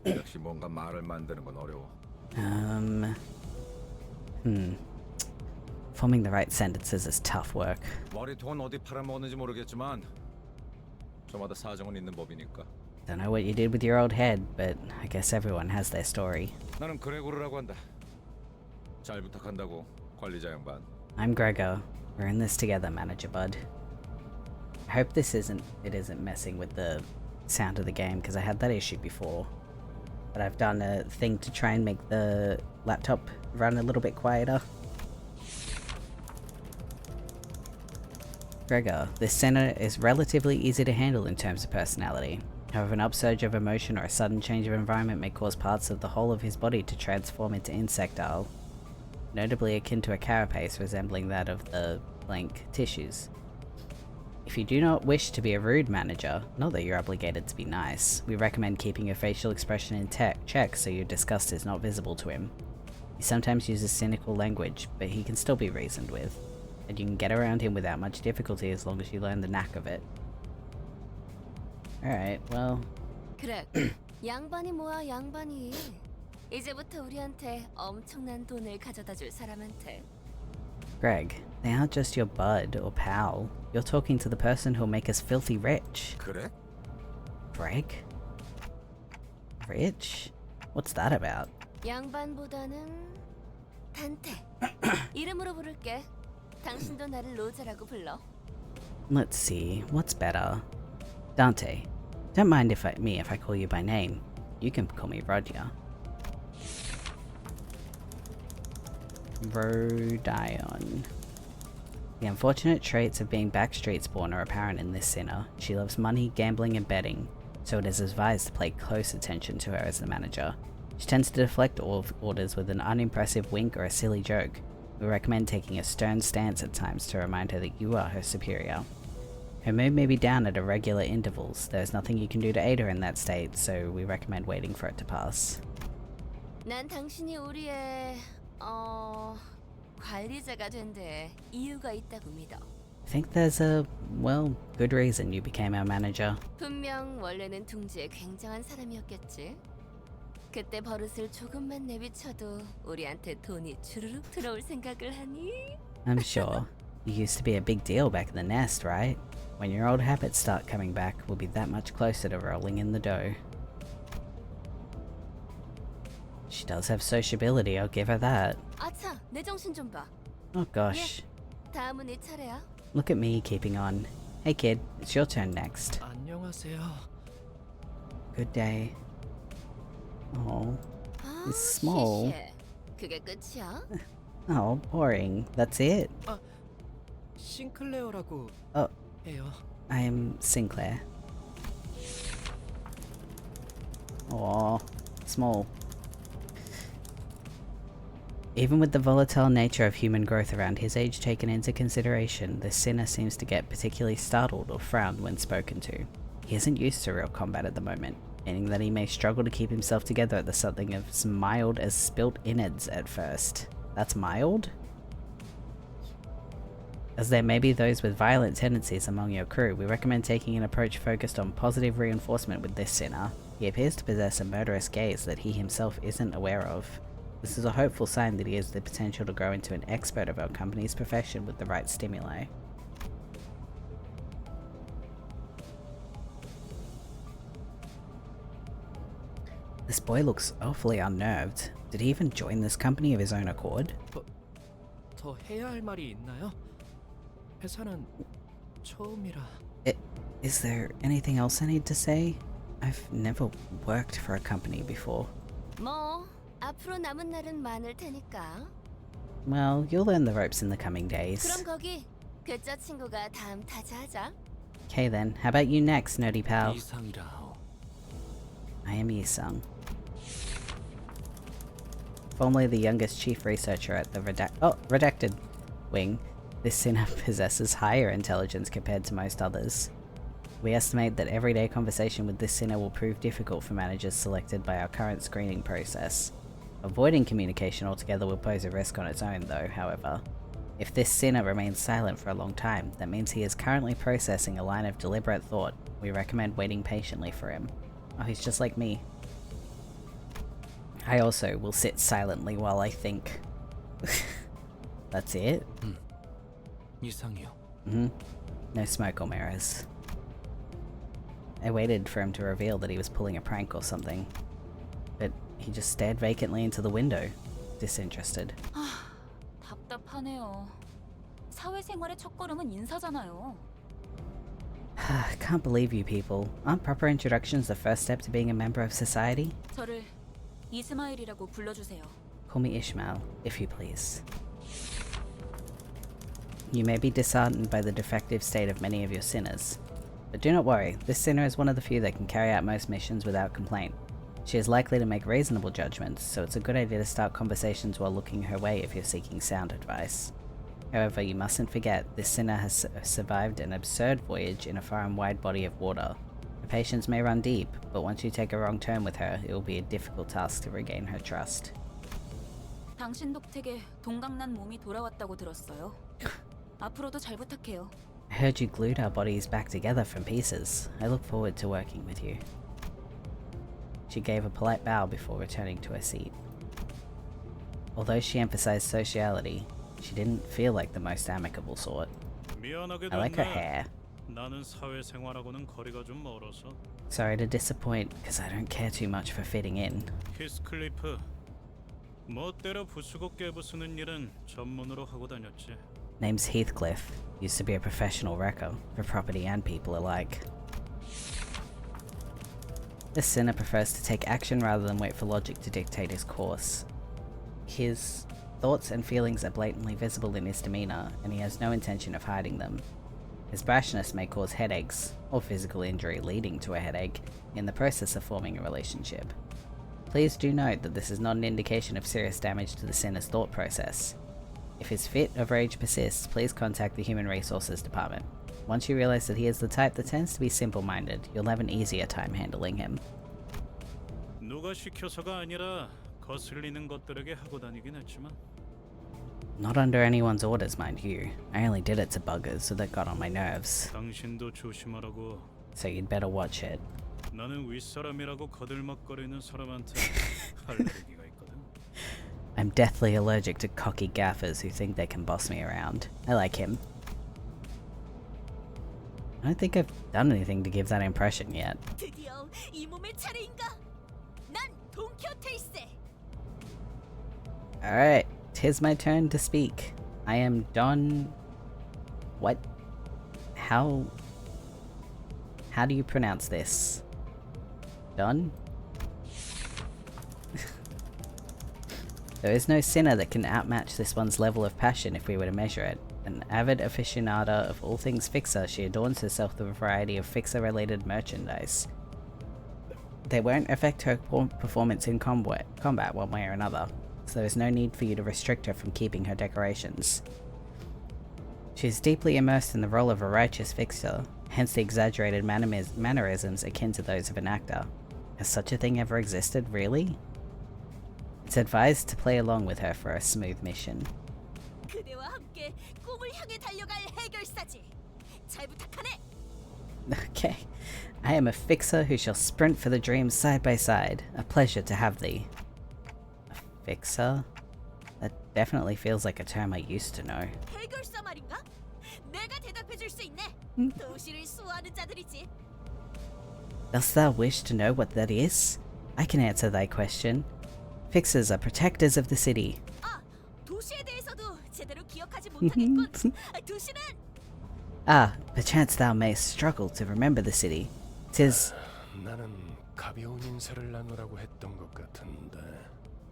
역시 뭔가 말을 만드는 건 어려워. Forming the right sentences is tough work. 머리통은 어디 팔아먹었는지 모르겠지만 저마다 사정은 있는 법이니까. Don't know what you did with your old head, but I guess everyone has their story. 나는 그레고르라고 한다. 잘 부탁한다고, 관리자 양반. I'm Gregor. We're in this together, Manager Bud. I hope this isn't messing with the sound of the game, because I had that issue before. But I've done a thing to try and make the laptop run a little bit quieter. Gregor, this center is relatively easy to handle in terms of personality. However, an upsurge of emotion or a sudden change of environment may cause parts of the whole of his body to transform into insectile, notably akin to a carapace resembling that of the blank tissues. If you do not wish to be a rude manager, not that you're obligated to be nice, we recommend keeping your facial expression in check so your disgust is not visible to him. He sometimes uses cynical language, but he can still be reasoned with, and you can get around him without much difficulty as long as you learn the knack of it. Alright, well... 그래, 양반이 뭐야 양반이. 이제부터 우리한테 엄청난 돈을 가져다 줄 사람한테. Greg, they aren't just your bud or pal. You're talking to the person who'll make us filthy rich. 그래? Greg? Rich? What's that about? 양반보다는 단테. 이름으로 부를게. 당신도 나를 로제라고 불러. Let's see, what's better? Dante, don't mind if I call you by name. You can call me Roger. Rodion. The unfortunate traits of being backstreet spawn are apparent in this sinner. She loves money, gambling, and betting, so it is advised to pay close attention to her as the manager. She tends to deflect all orders with an unimpressive wink or a silly joke. We recommend taking a stern stance at times to remind her that you are her superior. Her mood may be down at irregular intervals. There's nothing you can do to aid her in that state, so we recommend waiting for it to pass. 난 당신이 우리의 관리자가 된 데 이유가 있다고 믿어. I think there's a, well, good reason you became our manager. 분명 원래는 둥지에 굉장한 사람이었겠지. 그때 버릇을 조금만 내비쳐도 우리한테 돈이 주르륵 들어올 생각을 하니? I'm sure. You used to be a big deal back in the nest, right? When your old habits start coming back, we'll be that much closer to rolling in the dough. She does have sociability, I'll give her that. 아차, 내 정신 좀 봐. Oh gosh. 다음은 네 차례야. Look at me keeping on. Hey kid, it's your turn next. 안녕하세요. good day. Oh, 아, It's small. 시시해. 그게 끝이야? oh, boring. That's it. 싱클레어라고 Oh, 해요. I am Sinclair. Oh, small. Even with the volatile nature of human growth around his age taken into consideration, the sinner seems to get particularly startled or frowned when spoken to. He isn't used to real combat at the moment, meaning that he may struggle to keep himself together at the something as mild as spilt innards at first. That's mild? As there may be those with violent tendencies among your crew, we recommend taking an approach focused on positive reinforcement with this sinner. He appears to possess a murderous gaze that he himself isn't aware of. This is a hopeful sign that he has the potential to grow into an expert of our company's profession with the right stimuli. This boy looks awfully unnerved. Did he even join this company of his own accord? 더 해야 할 말이 있나요? 회사는 처음이라. Is there anything else I need to say? I've never worked for a company before. 뭐 앞으로 남은 날은 많을 테니까. Well, you'll learn the ropes in the coming days. 그럼 거기 괴짜 친구가 다음 타자하자. Okay then, how about you next, nerdy pal? 이상이라 하오. I am Yisung. Formerly the youngest chief researcher at the Redacted wing, this sinner possesses higher intelligence compared to most others. We estimate that everyday conversation with this sinner will prove difficult for managers selected by our current screening process. Avoiding communication altogether will pose a risk on its own though, however. If this sinner remains silent for a long time, that means he is currently processing a line of deliberate thought. We recommend waiting patiently for him. Oh, he's just like me. I also will sit silently while I think. That's it? 이상이요. No smoke or mirrors. I waited for him to reveal that he was pulling a prank or something. But he just stared vacantly into the window, disinterested. 답답하네요. 사회생활의 첫걸음은 인사잖아요. I can't believe you people. Aren't proper introductions the first step to being a member of society? 저를 이스마일이라고 불러주세요. Call me Ishmael, if you please. You may be disheartened by the defective state of many of your sinners. But do not worry, this sinner is one of the few that can carry out most missions without complaint. She is likely to make reasonable judgments, so it's a good idea to start conversations while looking her way if you're seeking sound advice. However, you mustn't forget, this sinner has survived an absurd voyage in a far and wide body of water. Her patience may run deep, but once you take a wrong turn with her, it will be a difficult task to regain her trust. 당신 덕택에 동강난 몸이 돌아왔다고 들었어요. 앞으로도 잘 부탁해요. I heard you glued our bodies back together from pieces. I look forward to working with you. She gave a polite bow before returning to her seat. Although she emphasized sociality, she didn't feel like the most amicable sort. I like her hair. 나는 사회생활하고는 거리가 좀 멀어서. Sorry to disappoint, because I don't care too much for fitting in. 히스클리프, 멋대로 부수고 깨부수는 일은 전문으로 하고 다녔지. Name's Heathcliff. Used to be a professional wrecker, for property and people alike. This sinner prefers to take action rather than wait for logic to dictate his course. His thoughts and feelings are blatantly visible in his demeanor, and he has no intention of hiding them. His brashness may cause headaches, or physical injury leading to a headache, in the process of forming a relationship. Please do note that this is not an indication of serious damage to the sinner's thought process. If his fit of rage persists, please contact the Human Resources Department. Once you realize that he is the type that tends to be simple-minded, you'll have an easier time handling him. 누가 시켜서가 아니라 거슬리는 것들에게 하고 다니긴 했지만. Not under anyone's orders, mind you. I only did it to buggers, so that got on my nerves. 당신도 조심하라고. So you'd better watch it. 나는 윗사람이라고 거들먹거리는 사람한테 알레르기가 있거든. I'm deathly allergic to cocky gaffers who think they can boss me around. I like him. I don't think I've done anything to give that impression yet. 드디어 이 몸의 차례인가? 난 돈키호테일세. Alright, 'tis my turn to speak. I am Don... What? How do you pronounce this? Done? There is no sinner that can outmatch this one's level of passion if we were to measure it. An avid aficionada of all things Fixer, she adorns herself with a variety of Fixer-related merchandise. They won't affect her performance in combat one way or another, so there is no need for you to restrict her from keeping her decorations. She is deeply immersed in the role of a righteous Fixer, hence the exaggerated mannerisms akin to those of an actor. Has such a thing ever existed, really? It's advised to play along with her for a smooth mission. Okay. I am a Fixer who shall sprint for the dreams side by side. A pleasure to have thee. A Fixer? That definitely feels like a term I used to know. Dost thou wish to know what that is? I can answer thy question. Fixers are protectors of the city. Ah, perchance thou mayst struggle to remember the city. 'Tis... 나는 가벼운 인사를 나누라고 했던 것 같은데.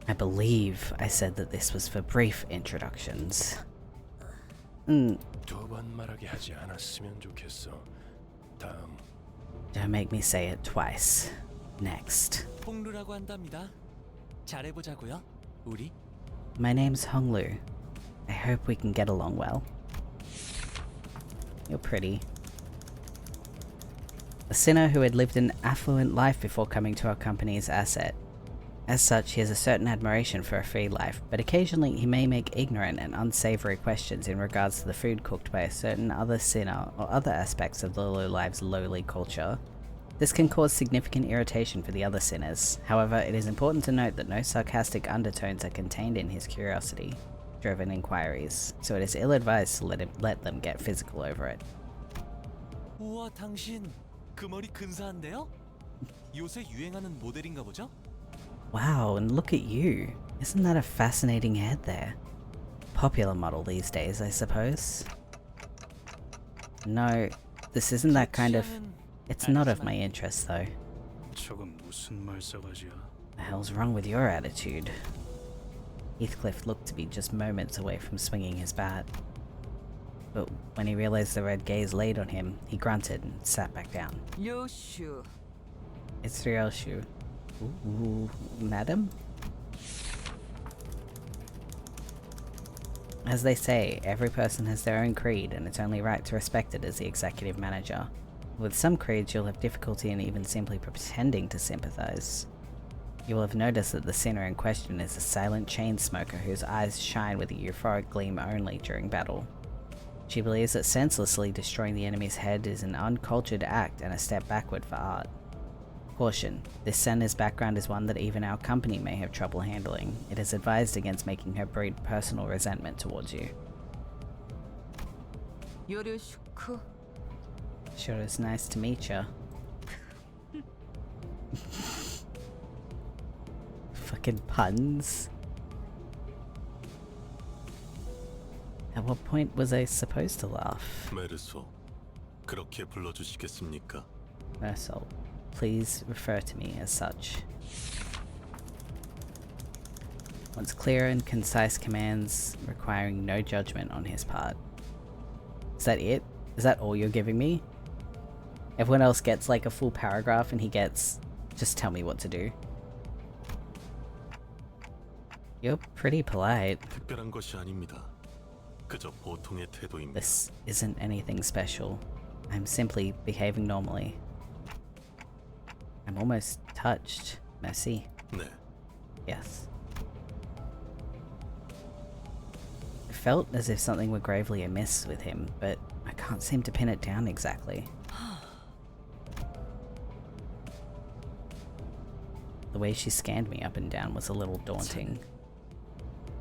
I believe I said that this was for brief introductions. 두 번 말하게 하지 않았으면 좋겠어. 다음. Don't make me say it twice. Next. 홍루라고 한답니다. 잘해보자고요, 우리. My name's Honglu. I hope we can get along well. You're pretty. A sinner who had lived an affluent life before coming to our company's asset. As such, he has a certain admiration for a free life, but occasionally he may make ignorant and unsavory questions in regards to the food cooked by a certain other sinner or other aspects of the lowlife's lowly culture. This can cause significant irritation for the other sinners. However, it is important to note that no sarcastic undertones are contained in his curiosity-driven inquiries, so it is ill-advised to let them get physical over it. 우와, 당신 그 머리 근사한데요? 요새 유행하는 모델인가 보죠? Wow, and look at you. Isn't that a fascinating head there? Popular model these days, I suppose. No, this isn't that kind of... It's not of my interest, though. 저건 무슨 말싸가지야? The hell's wrong with your attitude? Heathcliff looked to be just moments away from swinging his bat. But when he realized the red gaze laid on him, he grunted and sat back down. 요슈. It's Ryoshu. Ooh, madam? As they say, every person has their own creed, and it's only right to respect it as the executive manager. With some creeds, you'll have difficulty in even simply pretending to sympathize. You will have noticed that the sinner in question is a silent chain smoker whose eyes shine with a euphoric gleam only during battle. She believes that senselessly destroying the enemy's head is an uncultured act and a step backward for art. Caution, this sinner's background is one that even our company may have trouble handling. It is advised against making her breed personal resentment towards you. 요르슈크. Sure, it's nice to meet you. Fucking puns. At what point was I supposed to laugh? 메르소, 그렇게 불러주시겠습니까? Mersal, please refer to me as such. Wants clear and concise commands requiring no judgment on his part. Is that it? Is that all you're giving me? Everyone else gets like a full paragraph and he gets, just tell me what to do. You're pretty polite. 특별한 것이 아닙니다. 그저 보통의 태도입니다. This isn't anything special. I'm simply behaving normally. I'm almost touched. Merci. 네. Yes. I felt as if something were gravely amiss with him, but I can't seem to pin it down exactly. The way she scanned me up and down was a little daunting.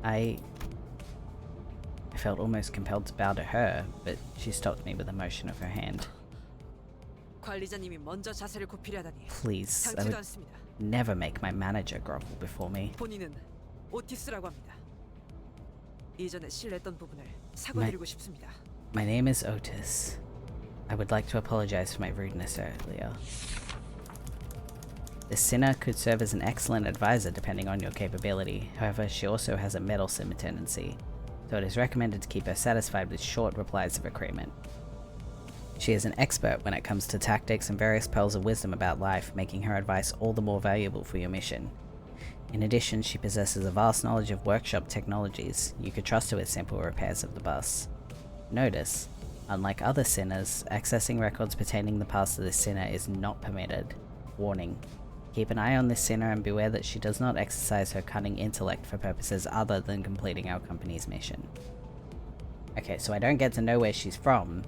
I felt almost compelled to bow to her, but she stopped me with a motion of her hand. 관리자님이 먼저 자세를 굽히려다니. Please, I 당치도 would 않습니다. never make my manager grovel before me. 본인은 오티스라고 합니다. 이전에 실례했던 부분을 사과드리고 싶습니다. My name is Otis. I would like to apologize for my rudeness earlier. This sinner could serve as an excellent advisor depending on your capability. However, she also has a meddlesome tendency, so it is recommended to keep her satisfied with short replies of agreement. She is an expert when it comes to tactics and various pearls of wisdom about life, making her advice all the more valuable for your mission. In addition, she possesses a vast knowledge of workshop technologies. You could trust her with simple repairs of the bus. Notice, unlike other sinners, accessing records pertaining to the past of this sinner is not permitted. Warning. Keep an eye on this sinner and beware that she does not exercise her cunning intellect for purposes other than completing our company's mission. Okay, so I don't get to know where she's from.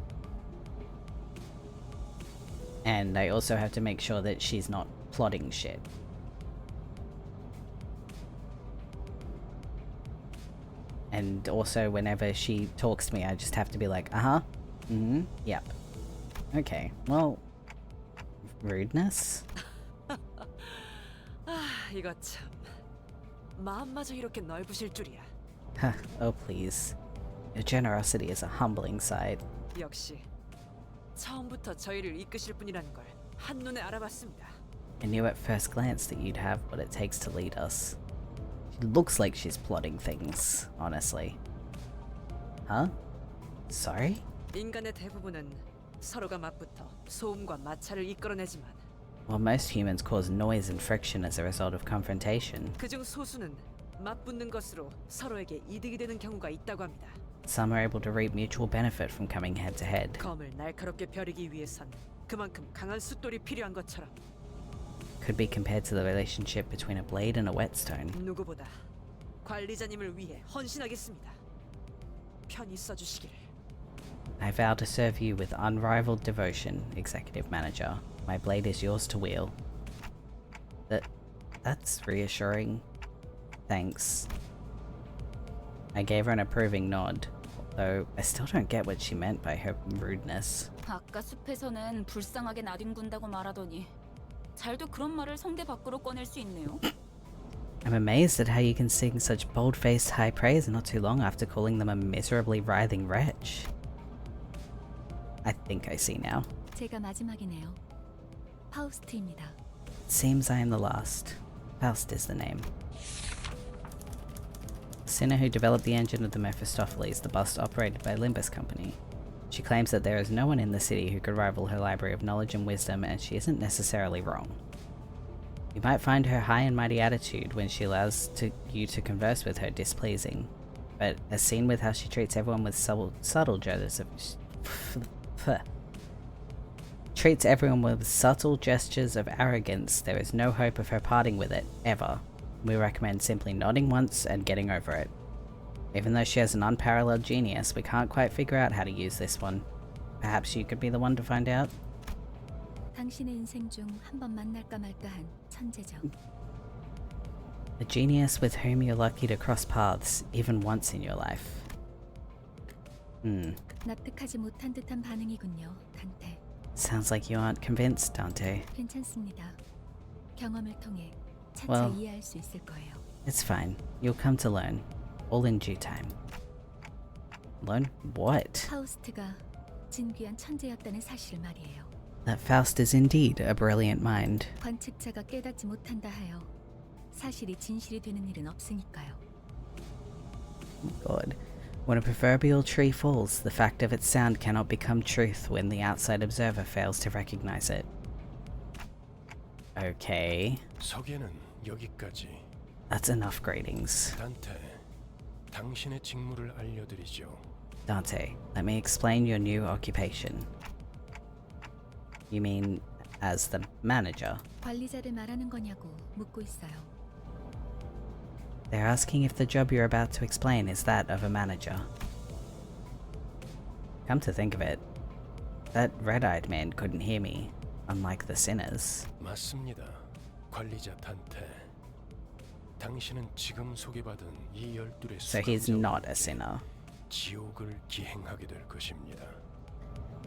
And I also have to make sure that she's not plotting shit. And also, whenever she talks to me, I just have to be like, uh-huh, mm-hmm, yep. Okay, well, rudeness? 아, 이거 참. 마음마저 이렇게 넓으실 줄이야. Oh please. Your generosity is a humbling sight. 역시 처음부터 저희를 이끄실 분이라는 걸 한눈에 알아봤습니다. I knew at first glance that you'd have what it takes to lead us. She looks like she's plotting things, honestly. Huh? Sorry? 인간의 대부분은 서로가 맞붙어 소음과 마찰을 이끌어내지만 While most humans cause noise and friction as a result of confrontation, 그중 소수는 맞붙는 것으로 서로에게 이득이 되는 경우가 있다고 합니다. some are able to reap mutual benefit from coming head to head. 검을 날카롭게 벼리기 위해선 그만큼 강한 숫돌이 필요한 것처럼 Could be compared to the relationship between a blade and a whetstone. 누구보다 관리자님을 위해 헌신하겠습니다. 편히 써주시기를. I vow to serve you with unrivaled devotion, Executive Manager. My blade is yours to wield. That's reassuring. Thanks. I gave her an approving nod, though I still don't get what she meant by her rudeness. 아까 숲에서는 불쌍하게 나뒹군다고 말하더니 잘도 그런 말을 성대 밖으로 꺼낼 수 있네요. I'm amazed at how you can sing such bold-faced high praise not too long after calling them a miserably writhing wretch. I think I see now. 제가 마지막이네요. 파우스트입니다. It seems I am the last. Faust is the name. The sinner who developed the engine of the Mephistopheles, the bus operated by LIMBUS Company. She claims that there is no one in the city who could rival her library of knowledge and wisdom, and she isn't necessarily wrong. You might find her high and mighty attitude when she allows you to converse with her displeasing, but as seen with how she treats everyone with subtle gestures of arrogance, there is no hope of her parting with it, ever. We recommend simply nodding once and getting over it. Even though she has an unparalleled genius, we can't quite figure out how to use this one. Perhaps you could be the one to find out? 당신의 인생 중 한 번 만날까 말까한 천재죠. A genius with whom you're lucky to cross paths, even once in your life. 납득하지 못한 듯한 반응이군요, 단테. Sounds like you aren't convinced, Dante. 괜찮습니다. 경험을 통해 차차 Well, 이해할 수 있을 거예요. It's fine. You'll come to learn. All in due time. Learn what? 파우스트가 진귀한 천재였다는 사실을 말이에요. That Faust is indeed a brilliant mind. 관측자가 깨닫지 못한다 하여 사실이 진실이 되는 일은 없으니까요. God. When a proverbial tree falls, the fact of its sound cannot become truth when the outside observer fails to recognize it. Okay. 소개는 여기까지. That's enough greetings. 단테, 당신의 직무를 알려드리죠. Dante, let me explain your new occupation. You mean as the manager? 관리자를 말하는 거냐고 묻고 있어요. They're asking if the job you're about to explain is that of a manager. Come to think of it, that red-eyed man couldn't hear me, unlike the sinners. 맞습니다. 관리자 단테. 당신은 지금 소개받은 이 12의 So he's not a sinner. 지옥을 기행하게 될 것입니다.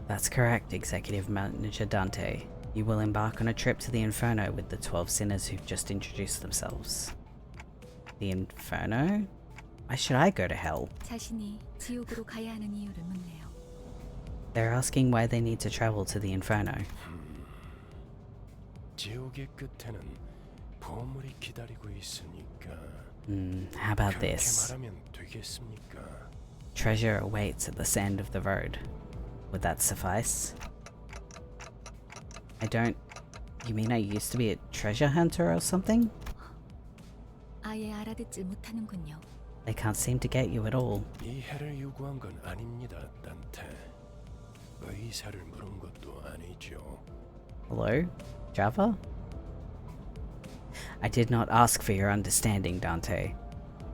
That's correct, Executive Manager Dante. You will embark on a trip to the Inferno with the 12 sinners who've just introduced themselves. The Inferno? Why should I go to hell? 자신이 지옥으로 가야 하는 이유를 묻네요. They're asking why they need to travel to the Inferno. 지옥의 끝에는 보물이 기다리고 있으니까. How about 그렇게 this? 말하면 되겠습니까? Treasure awaits at the end of the road. Would that suffice? I don't... You mean I used to be a treasure hunter or something? 아예 알아듣질 못하는군요. They can't seem to get you at all. 이해를 요구한 건 아닙니다, 단테. 의사를 물은 것도 아니죠. Hello? Java? I did not ask for your understanding, Dante.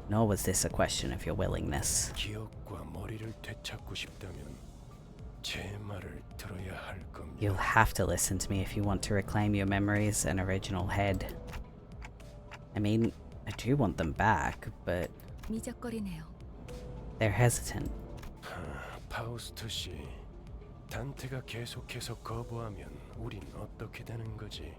Nor was this a question of your willingness. 기억과 머리를 되찾고 싶다면 제 말을 들어야 할 겁니다. You'll have to listen to me if you want to reclaim your memories and original head. I mean, I do want them back, but 미적거리네요. they're hesitant. 파우스트 씨, 단테가 계속해서 거부하면 우린 어떻게 되는 거지?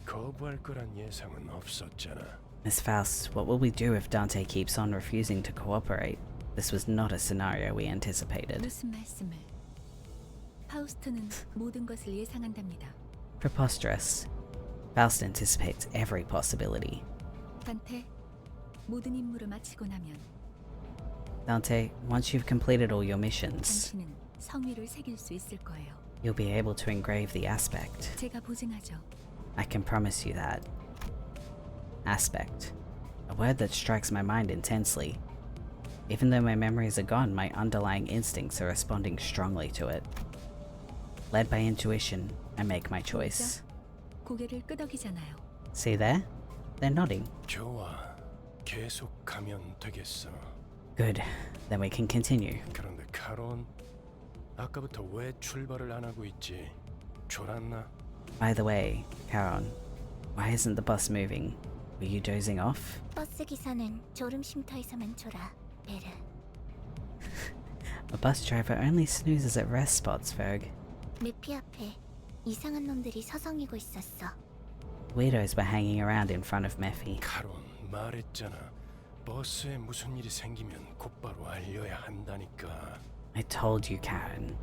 거부할 거란 예상은 없었잖아. Miss Faust, what will we do if Dante keeps on refusing to cooperate? This was not a scenario we anticipated. 무슨 말씀을? 파우스트는 모든 것을 예상한답니다. Preposterous. Faust anticipates every possibility. 단테, 모든 임무를 마치고 나면 Dante, once you've completed all your missions, 당신은 성위를 새길 수 있을 거예요. you'll be able to engrave the aspect. 제가 보증하죠. I can promise you that. Aspect. A word that strikes my mind intensely. Even though my memories are gone, my underlying instincts are responding strongly to it. Led by intuition, I make my choice. 고개를 끄덕이잖아요. See there? They're nodding. 좋아, 계속 가면 되겠어. Good. Then we can continue. 그런데 카론, 아까부터 왜 출발을 안 하고 있지? 졸았나? By the way, Charon, why isn't the bus moving? Were you dozing off? 버스 기사는 졸음 쉼터에서만 졸아, 베르. A bus driver only snoozes at rest spots, Ferg. 메피 앞에 이상한 놈들이 서성이고 있었어. Weirdos were hanging around in front of Mephi. 카론, 말했잖아. 버스에 무슨 일이 생기면 곧바로 알려야 한다니까. I told you, Karen.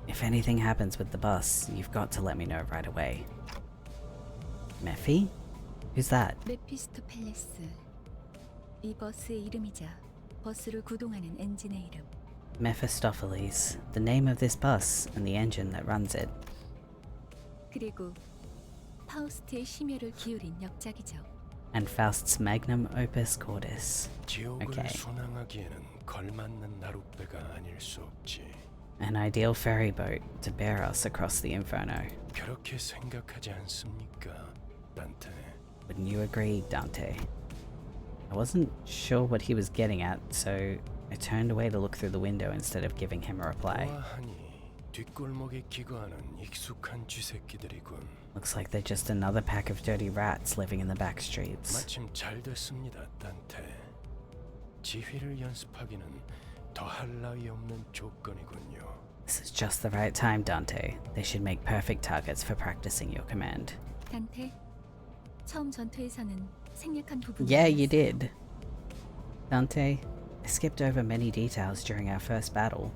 If anything happens with the bus, you've got to let me know right away. Mephi? Who's that? 메피스토펠레스. 이 버스의 이름이자 버스를 구동하는 엔진의 이름. Mephistopheles, the name of this bus and the engine that runs it. 그리고 파우스트의 심혈을 기울인 역작이죠. And Faust's magnum opus cordis. 지옥을 Okay. 순항하기에는 걸맞는 나룻배가 아닐 수 없지. An ideal ferry boat to bear us across the inferno. 그렇게 생각하지 않습니까, 단테? Wouldn't you agree, Dante? I wasn't sure what he was getting at, so I turned away to look through the window instead of giving him a reply. 보아하니 뒷골목에 기거하는 익숙한 쥐새끼들이군. Looks like they're just another pack of dirty rats living in the back streets. 마침 잘 됐습니다, 단테. 지휘를 연습하기는 더할 나위 없는 조건이군요. This is just the right time, Dante. They should make perfect targets for practicing your command. 단테, 처음 전투에서는 생략한 부분이 Yeah, you 많았어요. did. Dante, I skipped over many details during our first battle.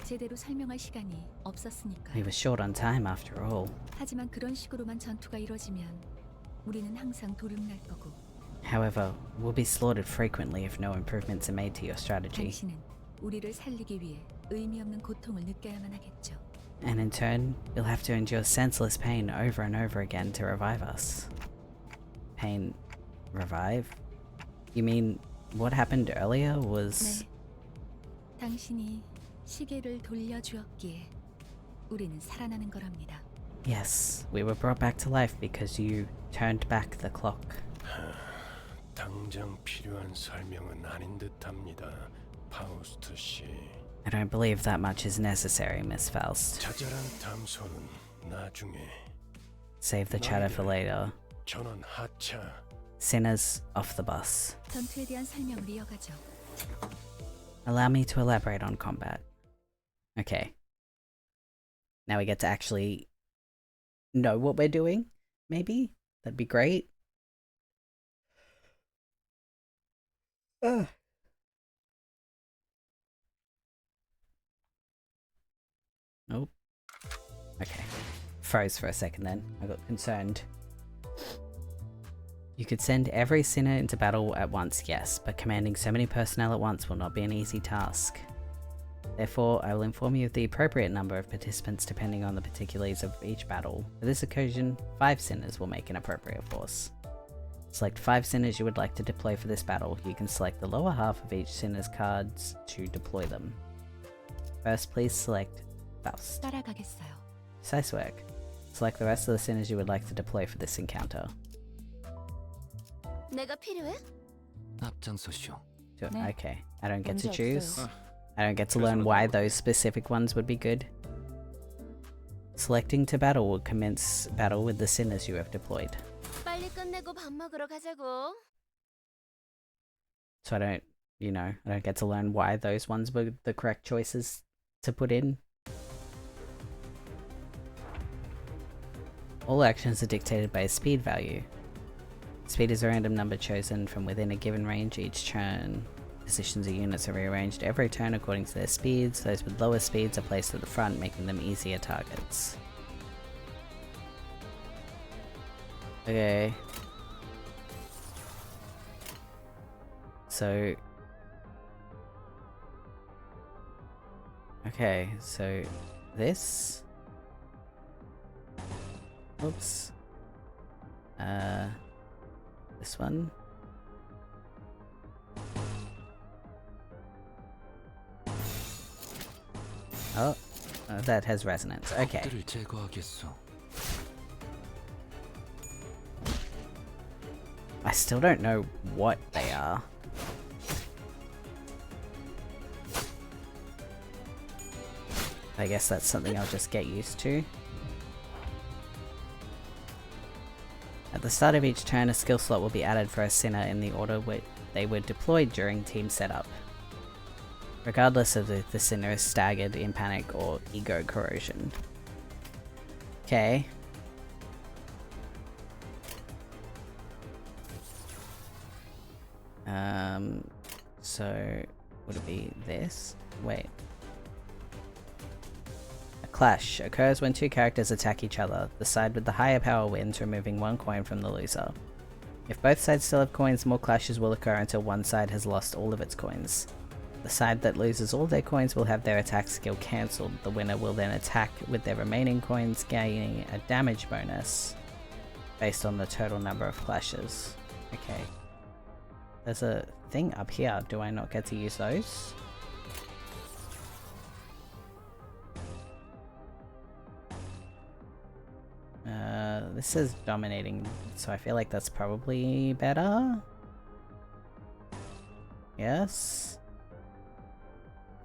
제대로 설명할 시간이 We 없었으니까요. were short on time after all. 하지만 그런 식으로만 전투가 이뤄지면 우리는 항상 도륙날 거고 However, we'll be slaughtered frequently if no improvements are made to your strategy. 당신은 우리를 살리기 위해 의미 없는 고통을 느껴야만 하겠죠. And in turn, you'll have to endure senseless pain over and over again to revive us. Pain... revive? You mean, what happened earlier was... 네. 당신이 시계를 돌려주었기에 우리는 살아나는 거랍니다. Yes, we were brought back to life because you turned back the clock. 당장 필요한 설명은 아닌 듯합니다, 파우스트 씨. I don't believe that much is necessary, Miss Faust. 자잘한 담소는 나중에. Save the chatter for later. 전원 하차. Sinners off the bus. 전투에 대한 설명을 이어가죠. Allow me to elaborate on combat. Okay. Now we get to actually know what we're doing, maybe? That'd be great. Nope. Okay. Froze for a second then. I got concerned. You could send every sinner into battle at once, yes, but commanding so many personnel at once will not be an easy task. Therefore, I will inform you of the appropriate number of participants depending on the particulars of each battle. For this occasion, 5 sinners will make an appropriate force. Select 5 sinners you would like to deploy for this battle. You can select the lower half of each sinner's cards to deploy them. First, please select Faust. 따라가겠어요. Precise work. Select the rest of the sinners you would like to deploy for this encounter. 내가 필요해? 앞장서시오. 네. Okay, I don't get to 문제 choose. 없어요. I don't get to learn why those specific ones would be good. Selecting to battle will commence battle with the sinners you have deployed. 빨리 끝내고 밥 먹으러 가자고. So I don't, I don't get to learn why those ones were the correct choices to put in. All actions are dictated by a speed value. Speed is a random number chosen from within a given range each turn. Positions of units are rearranged every turn according to their speeds. Those with lower speeds are placed at the front, making them easier targets. Okay. So... Okay, so... This... Oops. This one. Oh, that has resonance. Okay. I still don't know what they are. I guess that's something I'll just get used to. At the start of each turn, a skill slot will be added for a sinner in the order they were deployed during team setup, regardless of if the sinner is staggered, in panic, or ego corrosion. Okay. So would it be this? Wait. Clash occurs when 2 characters attack each other. The side with the higher power wins, removing 1 coin from the loser. If both sides still have coins, more clashes will occur until one side has lost all of its coins. The side that loses all their coins will have their attack skill cancelled. The winner will then attack with their remaining coins, gaining a damage bonus based on the total number of clashes. Okay. There's a thing up here. Do I not get to use those? This is dominating, so I feel like that's probably better. Yes.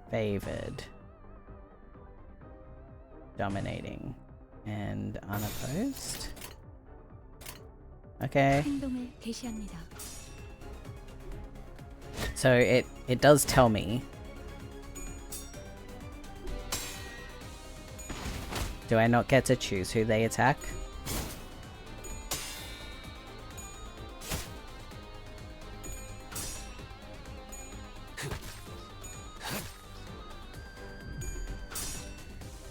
Favored. Dominating. And unopposed. Okay. 행동을 개시합니다. So it does tell me. Do I not get to choose who they attack?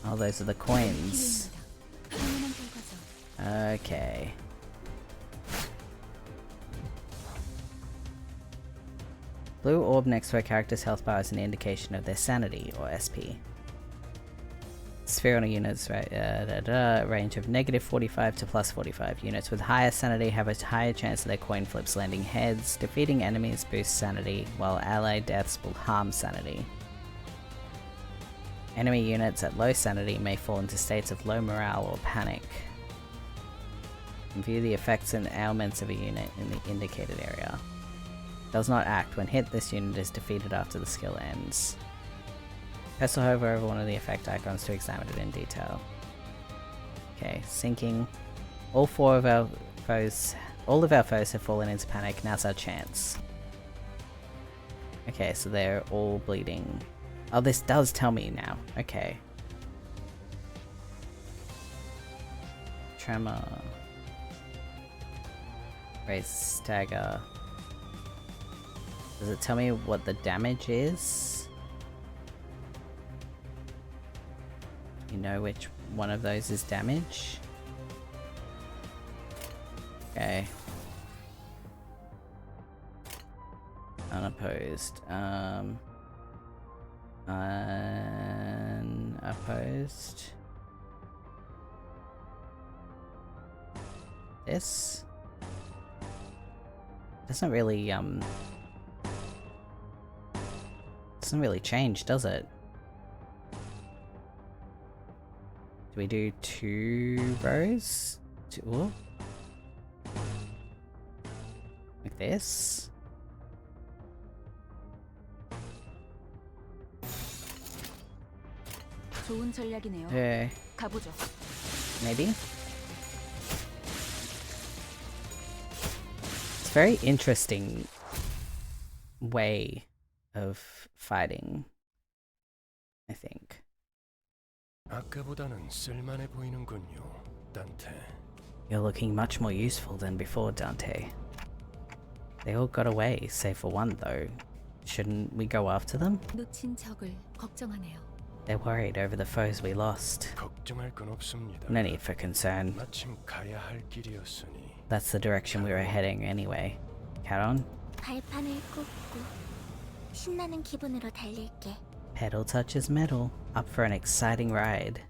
Oh, those are the coins. Okay. Blue orb next to a character's health bar is an indication of their sanity, or SP. Sphere on a unit's range of -45 to +45. Units with higher sanity have a higher chance of their coin flips landing heads. Defeating enemies boosts sanity, while ally deaths will harm sanity. Enemy units at low sanity may fall into states of low morale or panic. View the effects and ailments of a unit in the indicated area. Does not act. When hit, this unit is defeated after the skill ends. Press or hover over one of the effect icons to examine it in detail. Okay, sinking. All of our foes have fallen into panic. Now's our chance. Okay, so they're all bleeding. Oh, this does tell me now. Okay. Tremor. Raise stagger. Does it tell me what the damage is? You know which one of those is damage? Okay. unopposed. Unopposed. This doesn't really change, does it? Do we do 2 rows? Like this? 좋은 전략이네요. Yeah. 가보죠. Maybe? It's a very interesting way of fighting, I think. 아까보다는 쓸만해 보이는군요, 단테. You're looking much more useful than before, Dante. They all got away, save for one though. Shouldn't we go after them? 놓친 적을 걱정하네요. They're worried over the foes we lost. 걱정할 건 없습니다. No need for concern. 마침 가야 할 길이었으니. That's the direction we were heading anyway. Caron? 발판을 꽂고 신나는 기분으로 달릴게. Pedal touches metal. Up for an exciting ride.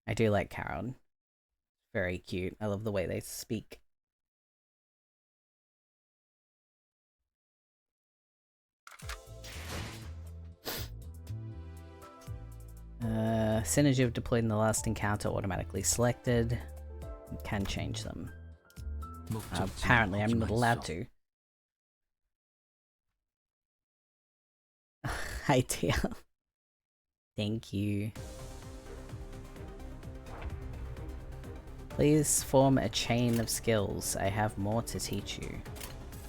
I do like Caron. Very cute. I love the way they speak. Synergy of deployed in the last encounter automatically selected. Can change them. Apparently I'm not allowed to. Hi dear. Thank you. Please form a chain of skills. I have more to teach you.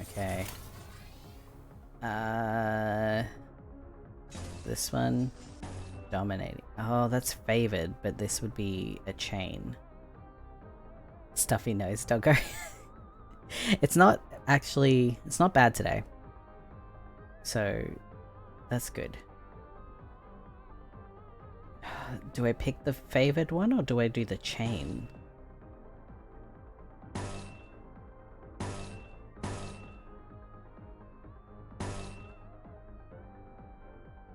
Okay. This one. Dominating. Oh, that's favored, but this would be a chain. Stuffy nose doggo. It's not bad today. So, that's good. Do I pick the favored one or do I do the chain?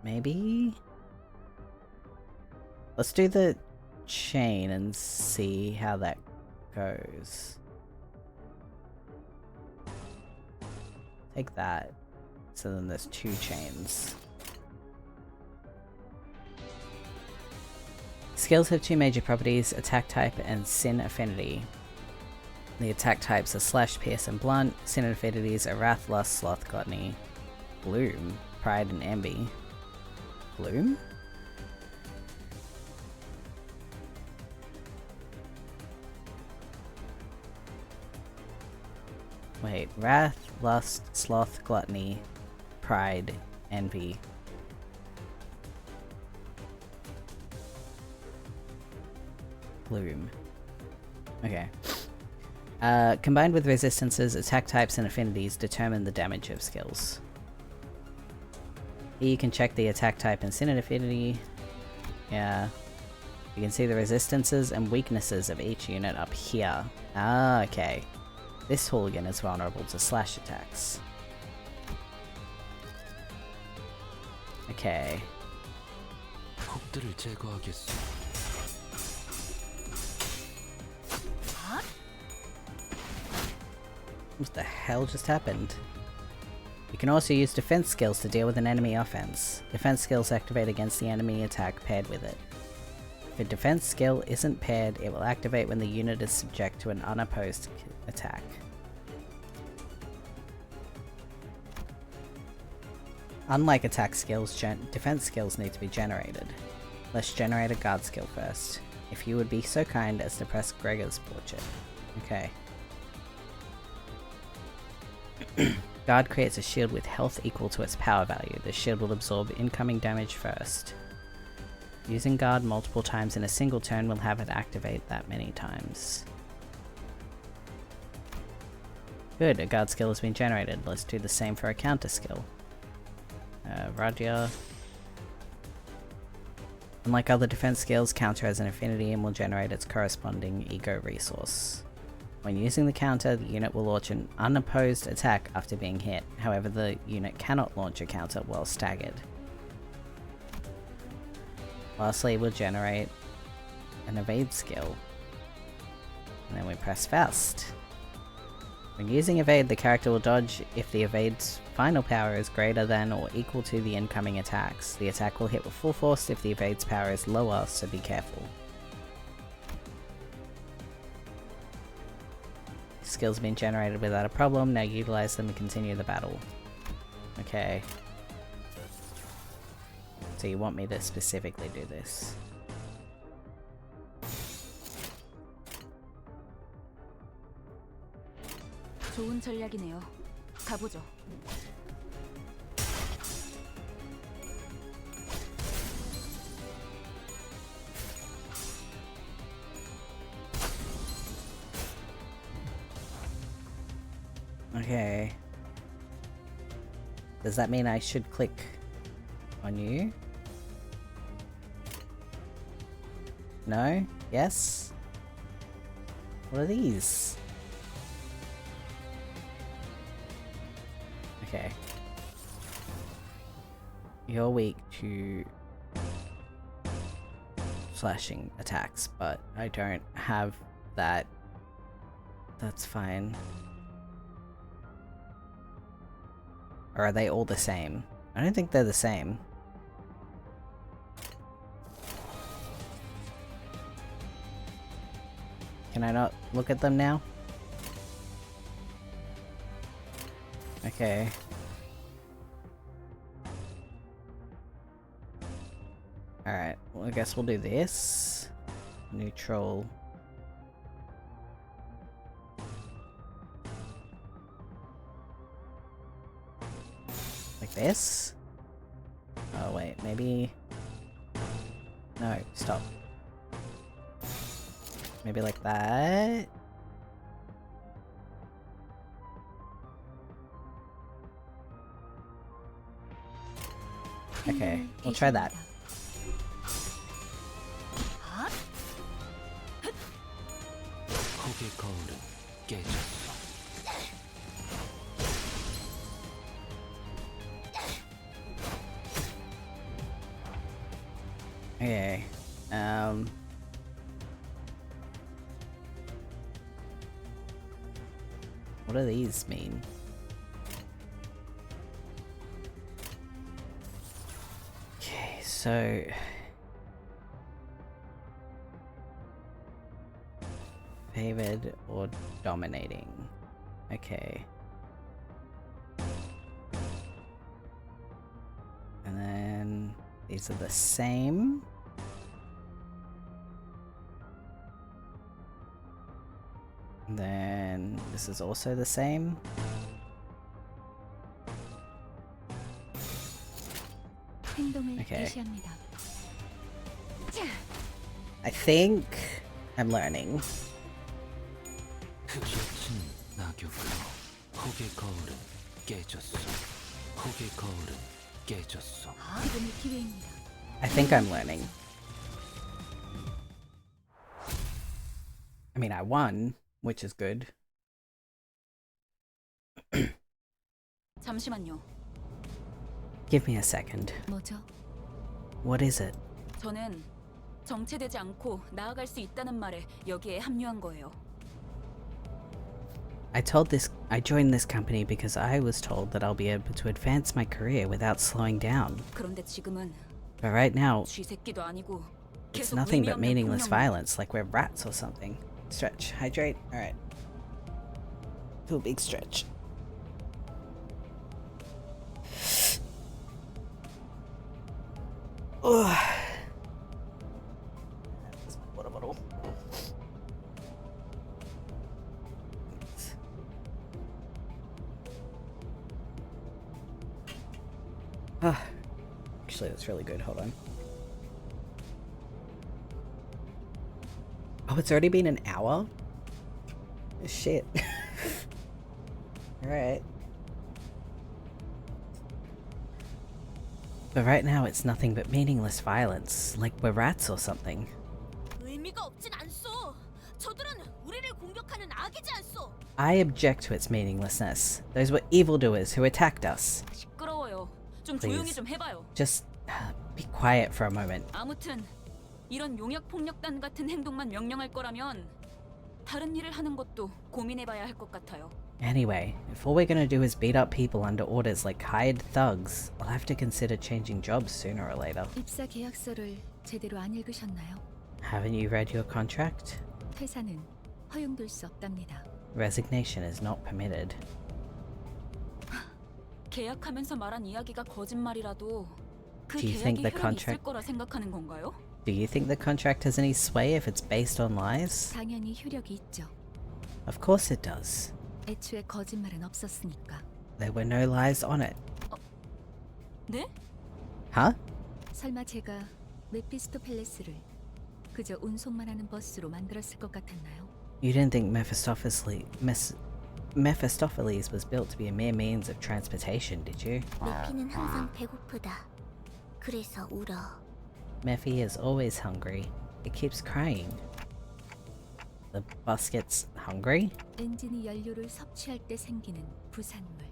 Maybe? Let's do the chain and see how that goes. Take that. So then there's 2 chains. Skills have 2 major properties, attack type and sin affinity. The attack types are slash, pierce and blunt. Sin affinities are wrath, lust, sloth, gluttony, bloom, pride and envy. Bloom? Wait, wrath, lust, sloth, gluttony, pride, envy. Bloom. Okay. Combined with resistances, attack types, and affinities determine the damage of skills. Here you can check the attack type and sin affinity. Yeah. You can see the resistances and weaknesses of each unit up here. Ah, okay. This hooligan is vulnerable to slash attacks. Okay. 폭들을 제거하겠소. What the hell just happened? You can also use defense skills to deal with an enemy offense. Defense skills activate against the enemy attack paired with it. If a defense skill isn't paired, it will activate when the unit is subject to an unopposed attack. Unlike attack skills, defense skills need to be generated. Let's generate a guard skill first. If you would be so kind as to press Gregor's portrait. Okay. Guard creates a shield with health equal to its power value. The shield will absorb incoming damage first. Using guard multiple times in a single turn will have it activate that many times. Good, a guard skill has been generated. Let's do the same for a counter skill. Radia. Unlike other defense skills, counter has an affinity and will generate its corresponding ego resource. When using the counter, the unit will launch an unopposed attack after being hit. However, the unit cannot launch a counter while staggered. Lastly, we'll generate an evade skill. And then we press Faust. When using evade, the character will dodge if the evade's final power is greater than or equal to the incoming attacks. The attack will hit with full force if the evade's power is lower, so be careful. Skills have been generated without a problem, now utilize them and continue the battle. Okay. So you want me to specifically do this? 좋은 전략이네요. 가보죠. Okay. Does that mean I should click on you? No? Yes? What are these? Okay. You're weak to slashing attacks, but I don't have that. That's fine. Or are they all the same? I don't think they're the same. Can I not look at them now? Okay. Alright, well I guess we'll do this. Neutral. Like this? Oh wait, maybe... No, stop. Maybe like that? Okay, we'll try that. 폭의 거울은 깨졌어. Okay, what do these mean? Okay, so... Favored or dominating. Okay. And then these are the same. And then this is also the same. Okay. I think I'm learning. 흩어진 낙엽으로 폭의 거울은 깨졌어. 폭의 거울은 깨졌어. 지금의 기회입니다. I think I'm learning. I mean, I won, which is good. 잠시만요. Give me a second. 뭐죠? What is it? 저는 정체되지 않고 나아갈 수 있다는 말에 여기에 합류한 거예요. I joined this company because I was told that I'll be able to advance my career without slowing down. 그런데 지금은 But right now, 쥐새끼도 아니고 it's 계속 nothing 의미 but 없는 meaningless 공룡. violence, like we're rats or something. Stretch, hydrate, alright. Do a big stretch. Ugh. This is my water bottle. Actually, that's really good. Hold on. Oh, it's already been an hour? Shit. Alright. But right now, it's nothing but meaningless violence, like we're rats or something. 의미가 없진 않소. 저들은 우리를 공격하는 악이지 I object to its meaninglessness. Those were evildoers who attacked us. 시끄러워요. 좀 Please. 조용히 좀 해봐요. Just be quiet for a moment. 아무튼 이런 용역 폭력단 같은 행동만 명령할 거라면 다른 일을 하는 것도 고민해봐야 할 것 같아요. Anyway, if all we're gonna do is beat up people under orders like hired thugs, I'll have to consider changing jobs sooner or later. 입사 계약서를 제대로 안 읽으셨나요? Haven't you read your contract? 퇴사는 허용될 수 없답니다. Resignation is not permitted. 계약하면서 말한 이야기가 거짓말이라도 그 Do you think 계약이 the 효력이 있을 contract- 거라 생각하는 건가요? Do you think the contract has any sway if it's based on lies? 당연히 효력이 있죠. Of course it does. 애초에 거짓말은 없었으니까. There were no lies on it. 네? Huh? 설마 제가 메피스토펠레스를 그저 운송만 하는 버스로 만들었을 것 같았나요? You didn't think Mephistopheles was built to be a mere means of transportation, did you? 메피는 항상 배고프다. 그래서 울어. Mephi is always hungry. It keeps crying. The bus gets hungry? 엔진이 연료를 섭취할 때 생기는 부산물.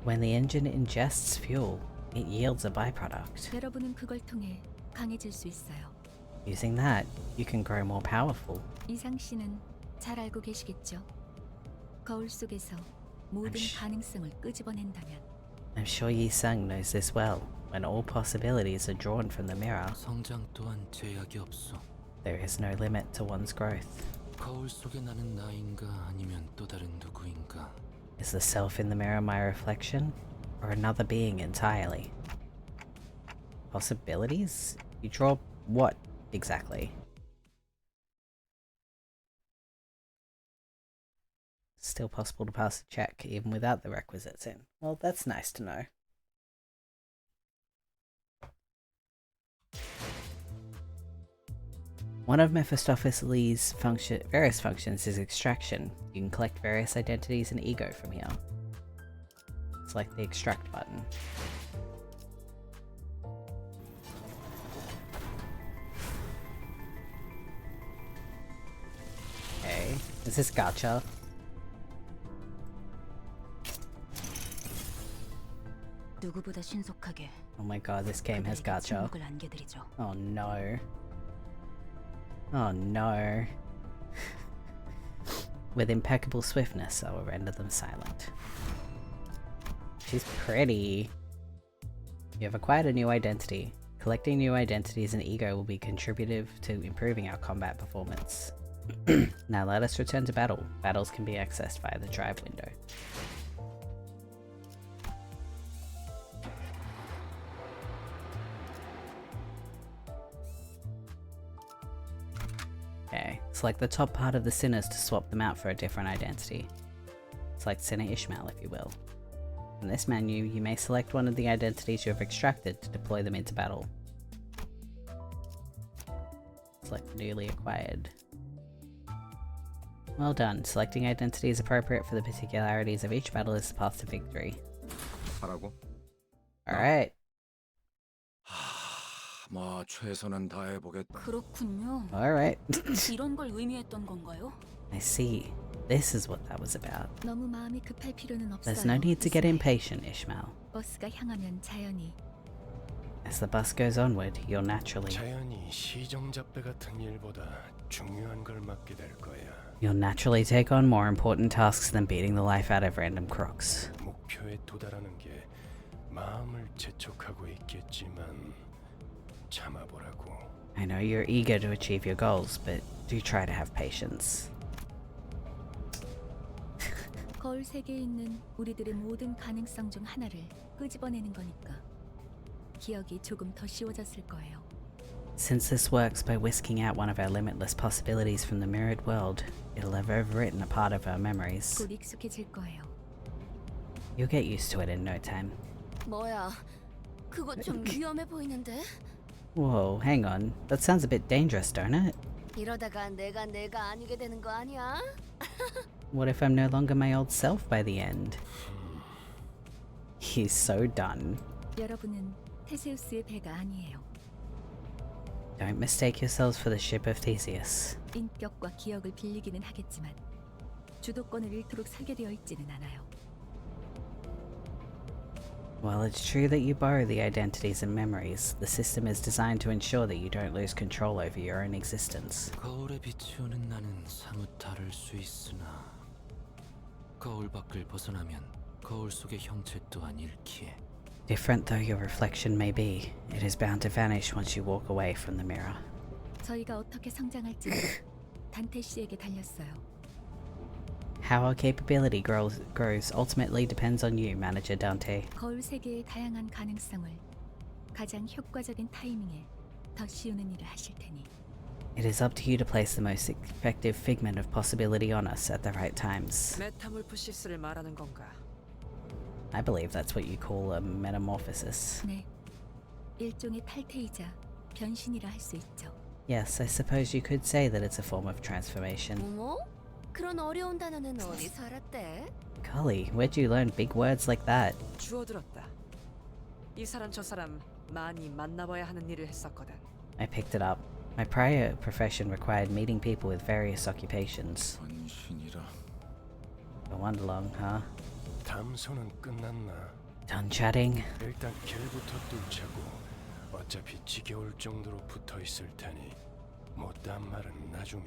When the engine ingests fuel, it yields a byproduct. 여러분은 그걸 통해 강해질 수 있어요. Using that, you can grow more powerful. 이상 씨는 잘 알고 계시겠죠? 거울 속에서 모든 가능성을 끄집어낸다면 I'm sure Yi Sung knows this well. When all possibilities are drawn from the mirror, 성장 또한 제약이 없어. there is no limit to one's growth. 거울 속에 나는 나인가 아니면 또 다른 누구인가? Is the self in the mirror my reflection, or another being entirely? Possibilities? You draw what exactly? Still possible to pass the check even without the requisites in. Well, that's nice to know. One of Mephistopheles' various functions is extraction. You can collect various identities and ego from here. Select the extract button. Okay, is this gacha? 누구보다 신속하게 Oh my god, this game has gacha. 침묵을 안겨드리죠. Oh no. Oh no. With impeccable swiftness, I will render them silent. She's pretty. You have acquired a new identity. Collecting new identities and ego will be contributive to improving our combat performance. Now let us return to battle. Battles can be accessed via the drive window. Okay, select the top part of the sinners to swap them out for a different identity. Select Sinner Ishmael if you will. In this menu, you may select one of the identities you have extracted to deploy them into battle. Select newly acquired. Well done. Selecting identities appropriate for the particularities of each battle is the path to victory. 하라고? Alright. 뭐 최선은 다해보겠다. 그렇군요. Alright. 이런 걸 의미했던 건가요? I see. This is what that was about. 너무 마음이 급할 필요는 없어요. There's no need to get 이스마엘. impatient, Ishmael. 버스가 향하면 자연히 As the bus goes onward, you'll naturally 자연히 시정잡배 같은 일보다 중요한 걸 맡게 될 거야. You'll naturally take on more important tasks than beating the life out of random crooks. 목표에 도달하는 게 마음을 재촉하고 있겠지만 참아보라고. I know you're eager to achieve your goals, but do try to have patience. 거울 세계에 있는 우리들의 모든 가능성 중 하나를 끄집어내는 거니까 기억이 조금 더 쉬워졌을 거예요. Since this works by whisking out one of our limitless possibilities from the mirrored world, it'll have overwritten a part of our memories. 곧 익숙해질 거예요. You'll get used to it in no time. 뭐야? 그거 좀 위험해 보이는데? Whoa, hang on. That sounds a bit dangerous, don't it? 이러다가 내가 아니게 되는 거 아니야? What if I'm no longer my old self by the end? He's so done. 여러분은 테세우스의 배가 아니에요. Don't mistake yourselves for the ship of Theseus. 인격과 기억을 빌리기는 하겠지만 주도권을 잃도록 설계되어 있지는 않아요. While it's true that you borrow the identities and memories, the system is designed to ensure that you don't lose control over your own existence. 거울에 비추는 나는 사뭇 다를 수 있으나 거울 밖을 벗어나면 거울 속의 형체 또한 잃기에. Different though your reflection may be, it is bound to vanish once you walk away from the mirror. 저희가 어떻게 성장할지는 단테 씨에게 달렸어요. How our capability grows ultimately depends on you, Manager Dante. 거울 세계의 다양한 가능성을 가장 효과적인 타이밍에 더 씌우는 일을 하실 테니. It is up to you to place the most effective figment of possibility on us at the right times. 메타몰프시스를 말하는 건가? I believe that's what you call a metamorphosis. 네, 일종의 탈퇴이자 변신이라 할 수 있죠. Yes, I suppose you could say that it's a form of transformation. 어머? 그런 어려운 단어는 어디서 알았대? Golly, where'd you learn big words like that? 주워들었다. 이 사람 저 사람 많이 만나봐야 하는 일을 했었거든. I picked it up. My prior profession required meeting people with various occupations. 변신이라. A wonderlong, huh? 담소는 끝났나? Done chatting? 일단 길부터 뚫자고. 어차피 지겨울 정도로 붙어 있을 테니 못한 말은 나중에.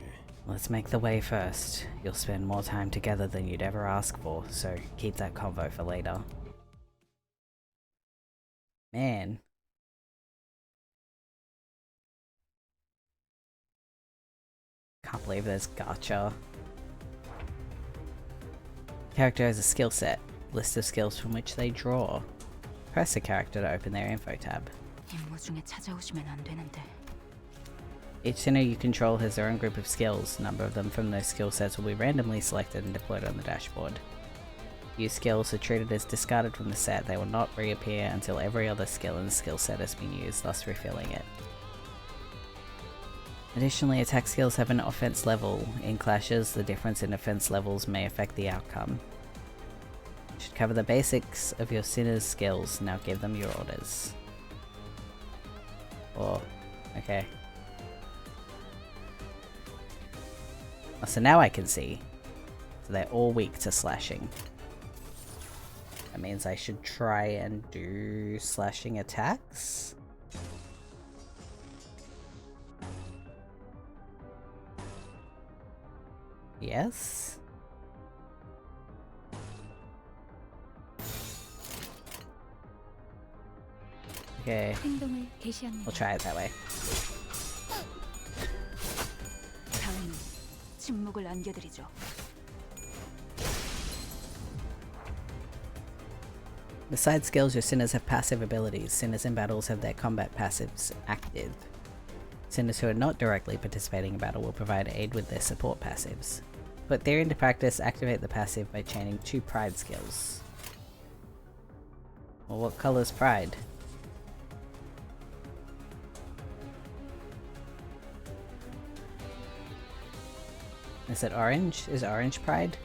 Let's make the way first. You'll spend more time together than you'd ever ask for, so keep that convo for later. Man. Can't believe there's gacha. Character has a skill set. List of skills from which they draw. Press a character to open their info tab. 임무 중에 찾아오시면 안 되는데. Each sinner you control has their own group of skills. A number of them from those skill sets will be randomly selected and deployed on the dashboard. Used skills are treated as discarded from the set. They will not reappear until every other skill in the skill set has been used, thus refilling it. Additionally, attack skills have an offense level. In clashes, the difference in offense levels may affect the outcome. You should cover the basics of your sinner's skills. Now give them your orders. Oh, okay. Oh, so now I can see. So they're all weak to slashing. That means I should try and do slashing attacks? Yes? Okay, 행동을 개시합니다. we'll try it that way. 다음은 침묵을 안겨드리죠. Besides skills, your sinners have passive abilities. Sinners in battles have their combat passives active. Sinners who are not directly participating in battle will provide aid with their support passives. Put theory into practice, activate the passive by chaining 2 pride skills. Well, what color is pride? Is it orange? Is orange pride?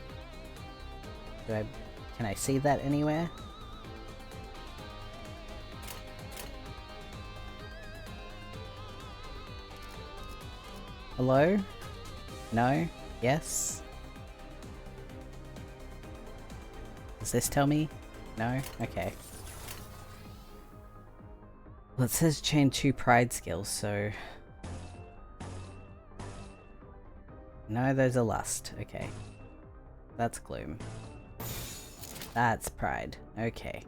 Can I see that anywhere? Hello? No? Yes? Does this tell me? No? Okay. Well, it says chain 2 pride skills, so... No, those are lust. Okay. That's gloom. That's pride. Okay.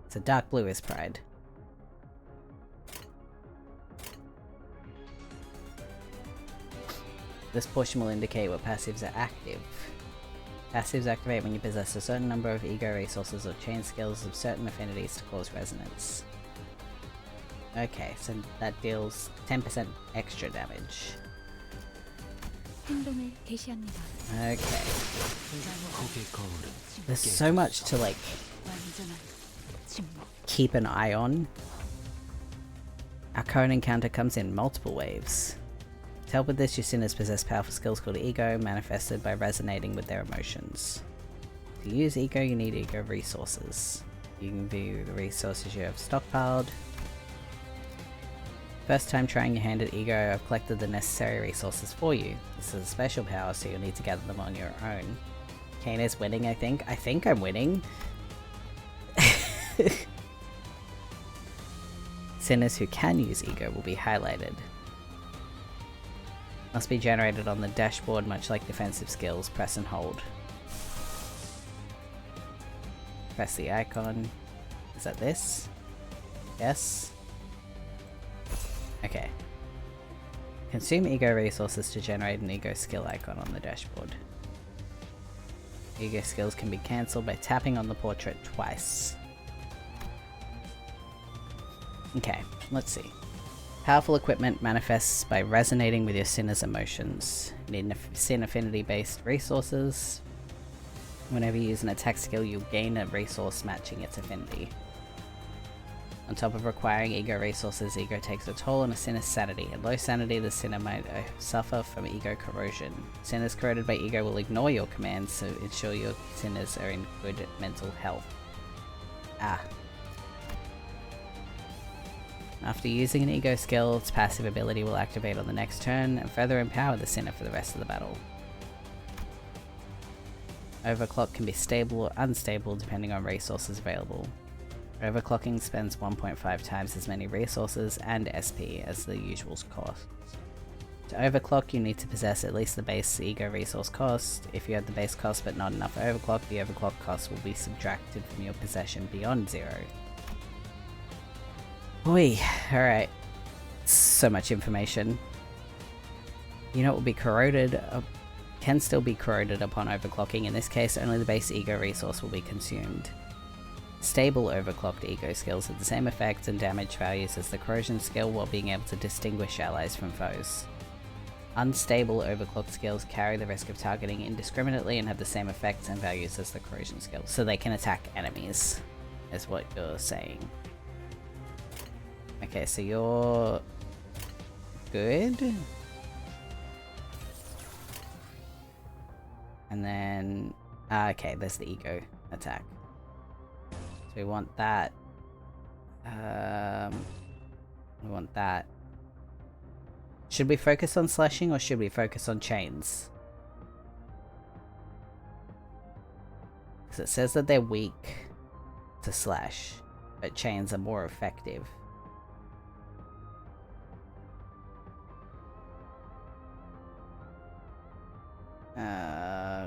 So dark blue is pride. This portion will indicate what passives are active. Passives activate when you possess a certain number of ego resources or chain skills of certain affinities to cause resonance. Okay, so that deals 10% extra damage. 행동을 개시합니다. Okay. 고개 거울은 There's so much to like 완전한 침묵. keep an eye on. Our current encounter comes in multiple waves. To help with this, your sinners possess powerful skills called ego, manifested by resonating with their emotions. To use ego, you need ego resources. You can view the resources you have stockpiled. First time trying your hand at ego, I've collected the necessary resources for you. This is a special power, so you'll need to gather them on your own. Kane is winning, I think. I think I'm winning. Sinners who can use ego will be highlighted. Must be generated on the dashboard, much like defensive skills. Press and hold. Press the icon. Is that this? Yes. Okay. Consume ego resources to generate an ego skill icon on the dashboard. Ego skills can be cancelled by tapping on the portrait twice. Okay, let's see. Powerful equipment manifests by resonating with your sinner's emotions. You need sin affinity-based resources. Whenever you use an attack skill, you'll gain a resource matching its affinity. On top of requiring ego resources, ego takes a toll on a sinner's sanity. At low sanity, the sinner might suffer from ego corrosion. Sinners corroded by ego will ignore your commands, so ensure your sinners are in good mental health. Ah. After using an ego skill, its passive ability will activate on the next turn and further empower the sinner for the rest of the battle. Overclock can be stable or unstable depending on resources available. Overclocking spends 1.5 times as many resources and SP as the usual cost. To overclock, you need to possess at least the base ego resource cost. If you have the base cost but not enough overclock, the overclock cost will be subtracted from your possession beyond 0. Oi, alright. So much information. You know what will be corroded? Can still be corroded upon overclocking. In this case, only the base ego resource will be consumed. Stable overclocked ego skills have the same effects and damage values as the corrosion skill while being able to distinguish allies from foes. Unstable overclocked skills carry the risk of targeting indiscriminately and have the same effects and values as the corrosion skill. So they can attack enemies, is what you're saying. Okay, so you're good. And then, okay, there's the ego attack. So we want that. We want that. Should we focus on slashing or should we focus on chains? Because it says that they're weak to slash, but chains are more effective.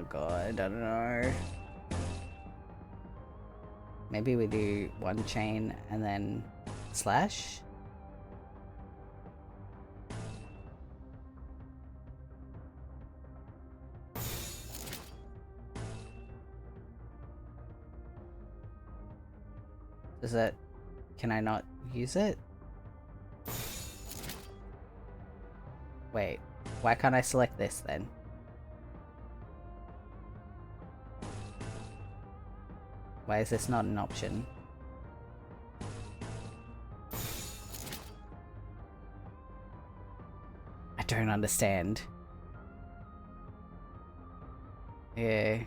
God, I don't know. Maybe we do one chain and then slash? Does that... can I not use it? Wait, why can't I select this then? Why is this not an option? I don't understand. Yeah,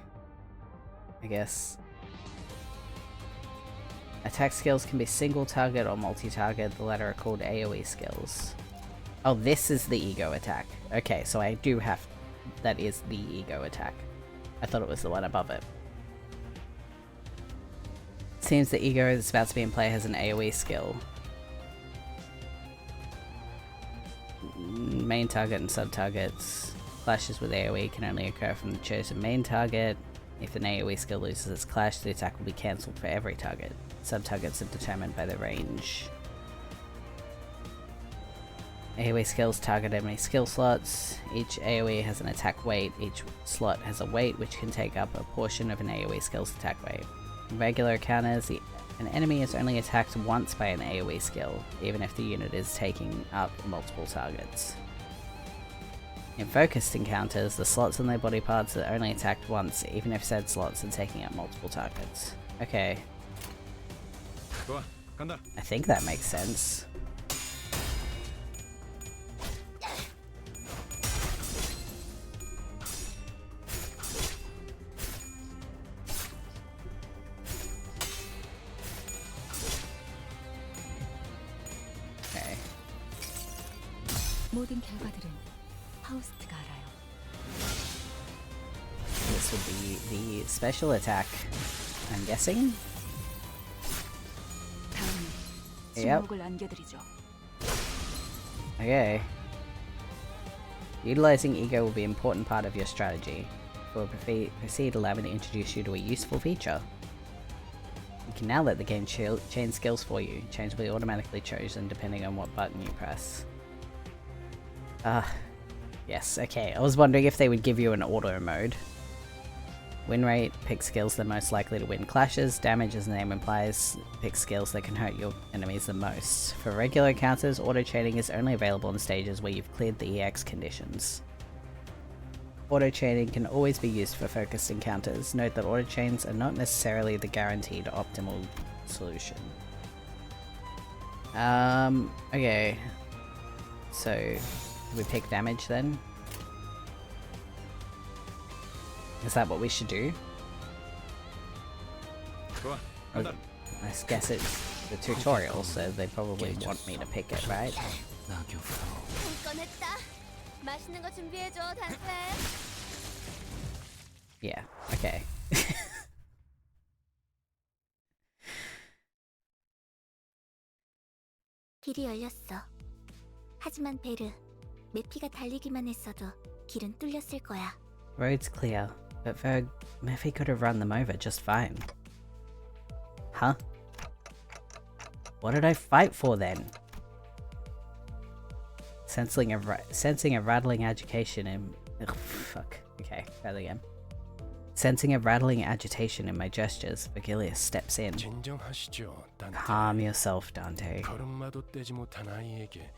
I guess. Attack skills can be single target or multi-target, the latter are called AoE skills. Oh, this is the ego attack. Okay, so I do have... that is the ego attack. I thought it was the one above it. Seems the ego that's about to be in play has an AoE skill. Main target and sub-targets. Clashes with AoE can only occur from the chosen main target. If an AoE skill loses its clash, the attack will be cancelled for every target. Sub-targets are determined by the range. AoE skills target enemy skill slots. Each AoE has an attack weight. Each slot has a weight which can take up a portion of an AoE skill's attack weight. In regular encounters, an enemy is only attacked once by an AoE skill, even if the unit is taking up multiple targets. In focused encounters, the slots on their body parts are only attacked once, even if said slots are taking up multiple targets. Okay. I think that makes sense. 모든 결과들은 파우스트가 알아요. this would be the special attack, I'm guessing. Yep. 침묵을 안겨드리죠. Okay. Utilizing ego will be an important part of your strategy. Before proceed, allow me to introduce you to a useful feature. You can now let the game chain skills for you. Change will be automatically chosen depending on what button you press. Yes, okay. I was wondering if they would give you an auto mode. Win rate, pick skills that are most likely to win clashes. Damage, as the name implies, pick skills that can hurt your enemies the most. For regular encounters, auto-chaining is only available in stages where you've cleared the EX conditions. Auto-chaining can always be used for focused encounters. Note that auto-chains are not necessarily the guaranteed optimal solution. Okay. So, we pick damage then? Is that what we should do? 좋아. I guess it's the tutorial, so they probably want me to pick it, right? 꺼냈다. 맛있는 거 준비해줘, 단테. Yeah, okay. 길이 열렸어. 하지만 베르, 메피가 달리기만 했어도 길은 뚫렸을 거야. Road's clear, but Murphy could have run them over just fine. Huh? What did I fight for then? Sensing a rattling agitation in... Ugh, fuck. Okay, try that again. Sensing a rattling agitation in my gestures, Virgilius steps in. 진정하시죠, 단테. Calm yourself, Dante. 걸음마도 떼지 못한 아이에게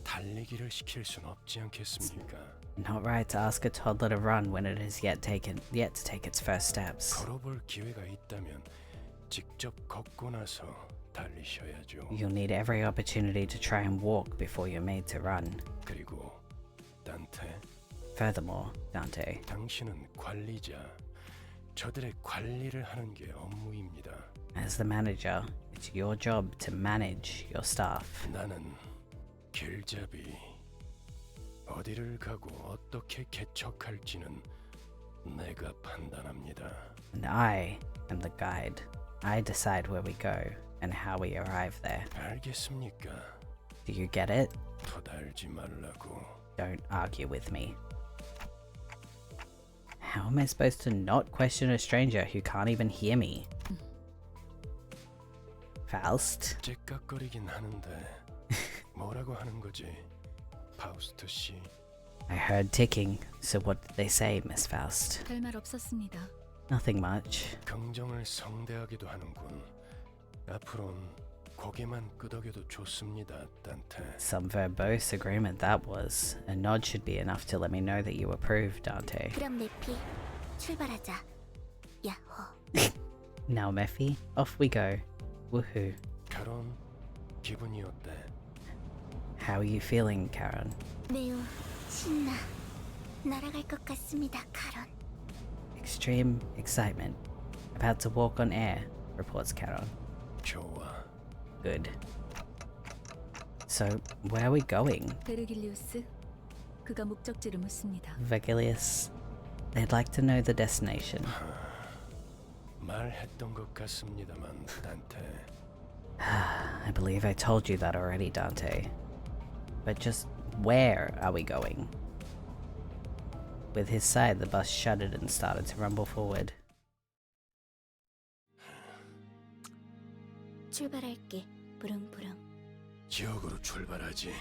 달리기를 시킬 순 없지 않겠습니까? Not right to ask a toddler to run when it has yet to take its first steps. 걸어볼 기회가 있다면 직접 걷고 나서 달리셔야죠. You'll need every opportunity to try and walk before you're made to run. 그리고 단테, Furthermore, Dante, 당신은 관리자. 저들의 관리를 하는 게 업무입니다. as the manager, it's your job to manage your staff. 나는 길잡이. 어디를 가고 어떻게 개척할지는 내가 판단합니다. And I am the guide. I decide where we go and how we arrive there. 알겠습니까? Do you get it? 토달지 말라고. Don't argue with me. How am I supposed to not question a stranger who can't even hear me? Faust? 째깍거리긴 하는데 뭐라고 하는 거지? 파우스트 씨. I heard ticking, so what did they say, Miss Faust? 별말 없었습니다. Nothing much. 긍정을 성대하기도 하는군. 앞으론 고개만 끄덕여도 좋습니다, 단테. Some verbose agreement that was. A nod should be enough to let me know that you approve, Dante. 그럼 메피, 출발하자. 야호. Now, Mephi, off we go. Woohoo. 카론, 기분이 어때? How are you feeling, Karen? 매우 신나. 날아갈 것 같습니다, 카론. Extreme excitement. About to walk on air, reports Karen. 좋아. Good. So, where are we going? 베르길리우스, 그가 목적지를 묻습니다. Virgilius, they'd like to know the destination. 말했던 것 같습니다만, 단테. I believe I told you that already, Dante. But just where are we going? With his sigh, the bus shuddered and started to rumble forward. 출발할게. 부릉부릉. 지역으로 출발하지.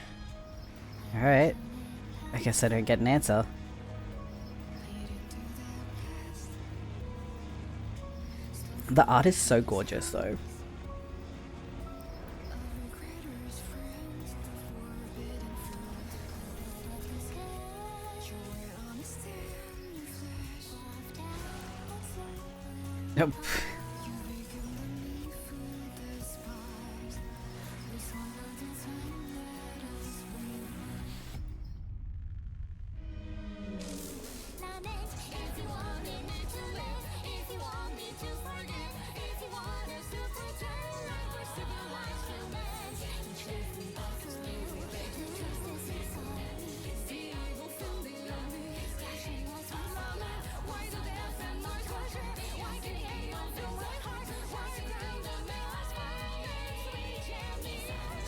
Alright. I guess I don't get an answer. The art is so gorgeous though. Nope.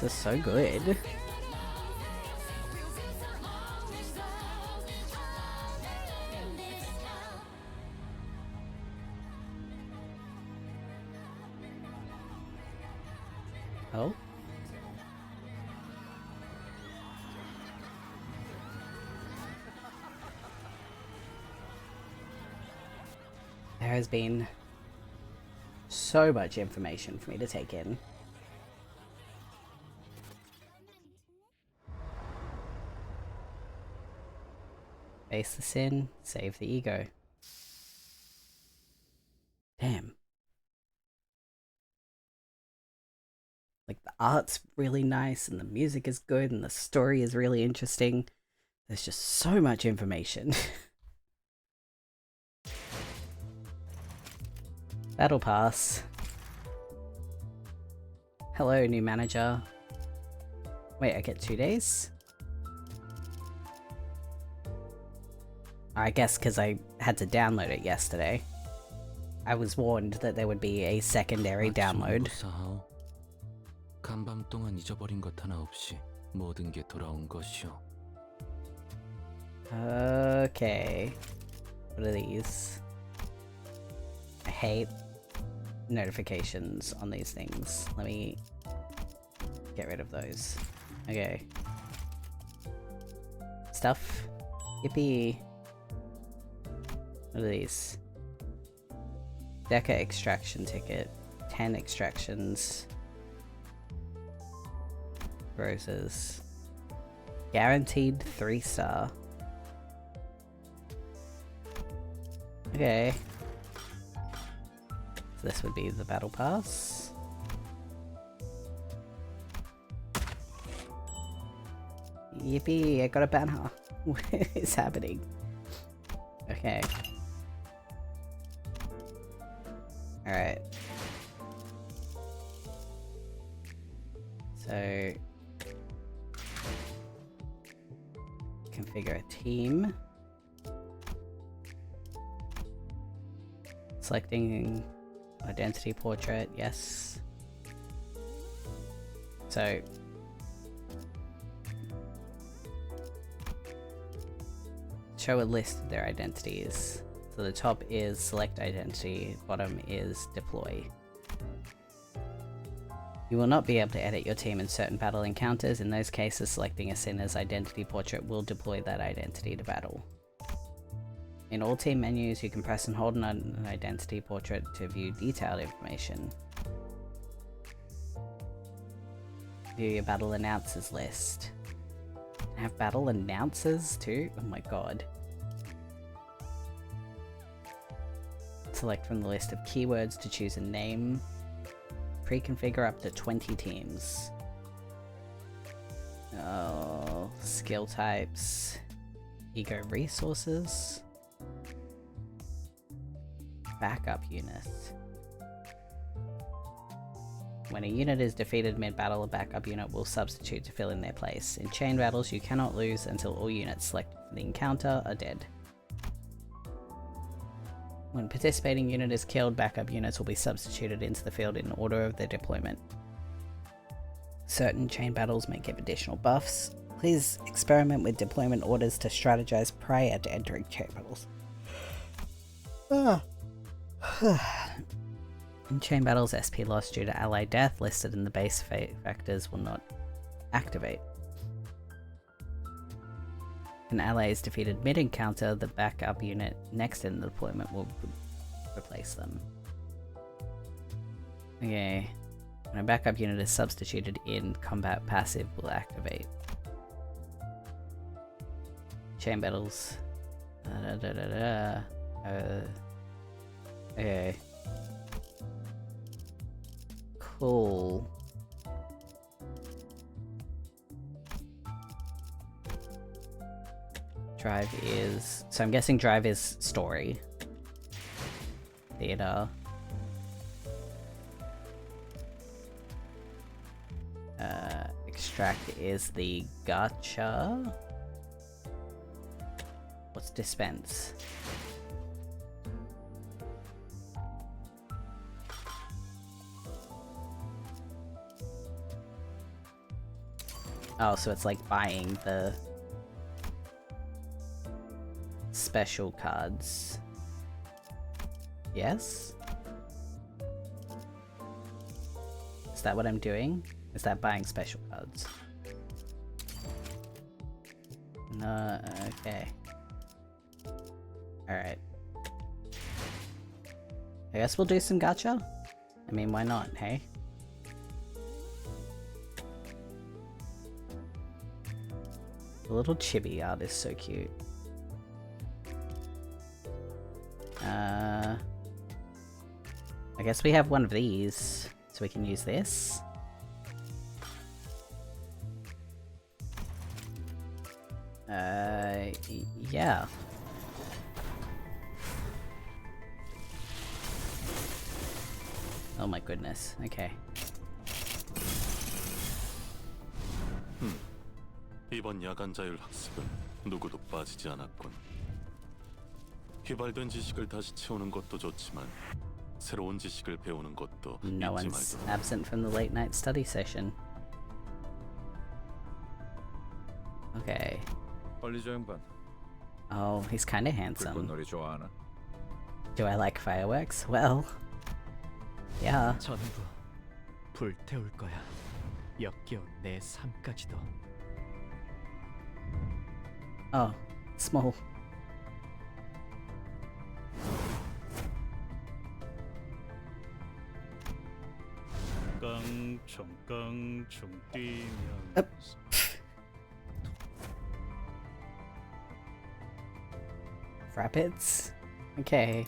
This is so good. Oh. There has been so much information for me to take in. Face the sin, save the ego. Damn. Like, the art's really nice, and the music is good, and the story is really interesting. There's just so much information. Battle Pass. Hello, new manager. Wait, I get 2 days? I guess because I had to download it yesterday. I was warned that there would be a secondary download. 간밤 동안 잊어버린 것 하나 없이 모든 게 돌아온 것이오. Okay. What are these? I hate notifications on these things. Let me get rid of those. Okay. Stuff. Yippee. What are these? Deca extraction ticket. 10 extractions. Roses. Guaranteed 3-star. Okay. So this would be the battle pass. Yippee, I got a banner. What is happening? Okay. Alright. So configure a team. Selecting identity portrait, yes. So show a list of their identities. So the top is select identity, bottom is deploy. You will not be able to edit your team in certain battle encounters. In those cases, selecting a sinner's identity portrait will deploy that identity to battle. In all team menus, you can press and hold on an identity portrait to view detailed information. View your battle announcers list. I have battle announcers too? Oh my god. Select from the list of keywords to choose a name. Pre-configure up to 20 teams. Oh, skill types. Ego resources. Backup units. When a unit is defeated mid-battle, a backup unit will substitute to fill in their place. In chain battles, you cannot lose until all units selected for the encounter are dead. When participating unit is killed, backup units will be substituted into the field in order of their deployment. Certain chain battles may give additional buffs. Please experiment with deployment orders to strategize prior to entering chain battles. In chain battles, SP loss due to ally death listed in the base factors will not activate. An ally is defeated mid-encounter, the backup unit next in the deployment will replace them. Okay. When a backup unit is substituted in, combat passive will activate. Chain battles. Okay. Cool. Drive is... So I'm guessing drive is story. Theater. Extract is the gacha. What's dispense? Oh, so it's like buying the special cards. Yes? Is that what I'm doing? Is that buying special cards? No, okay. Alright. I guess we'll do some gacha? I mean, why not, hey? The little chibi art is so cute. I guess we have one of these, so we can use this. Yeah. Oh my goodness, okay. 이번 야간 자율 학습은 누구도 빠지지 않았군. 휘발된 지식을 다시 채우는 것도 좋지만 새로운 지식을 배우는 것도 No 잊지 one's 말도록. absent from the late night study session. Okay. 빨리 저 양반. Oh, he's kinda handsome. 불꽃놀이 좋아하나? Do I like fireworks? Well, yeah. 전부 불태울 거야. 역겨운 내 삶까지도. Oh, small. 깡충 뛰면 Rapids? Okay.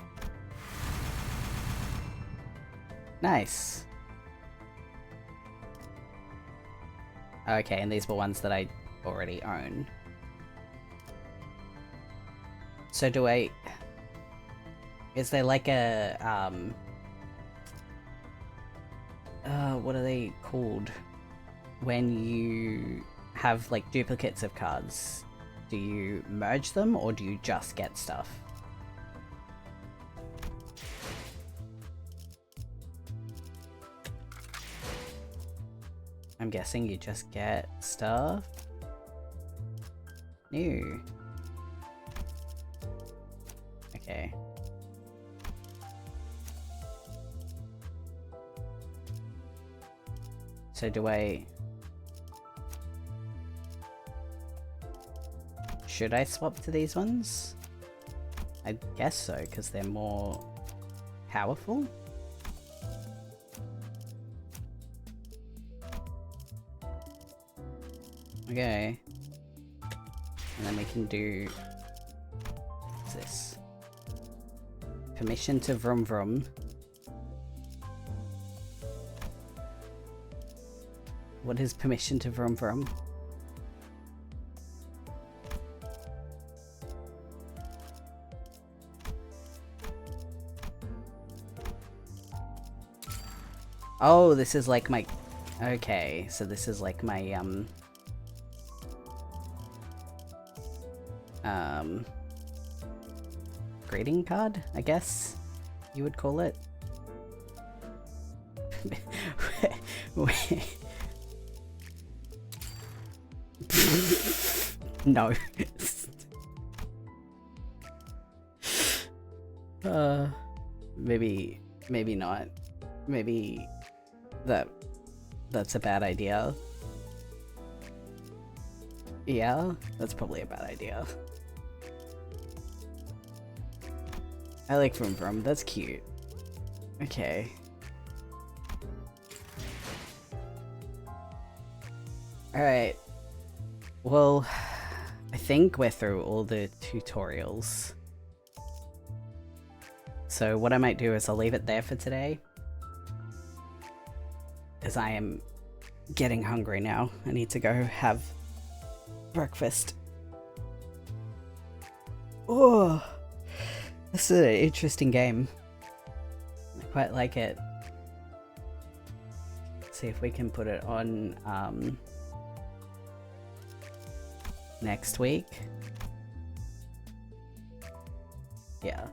Nice. Okay, and these were ones that I already own. So do I... Is there like a, what are they called? When you have like duplicates of cards, do you merge them or do you just get stuff? I'm guessing you just get stuff. New. Okay. So do I... Should I swap to these ones? I guess so, because they're more powerful? Okay. And then we can do... What's this? Permission to vroom vroom. What is permission to vroom vroom? Oh, this is like my... Okay, so this is like my, greeting card, I guess you would call it. No. Maybe not. Maybe that's a bad idea. Yeah, that's probably a bad idea. I like Vroom Vroom, that's cute. Okay. Alright. Well, I think we're through all the tutorials. So what I might do is I'll leave it there for today. As I am getting hungry now. I need to go have breakfast. Oh, this is an interesting game. I quite like it. Let's see if we can put it on next week. Yeah.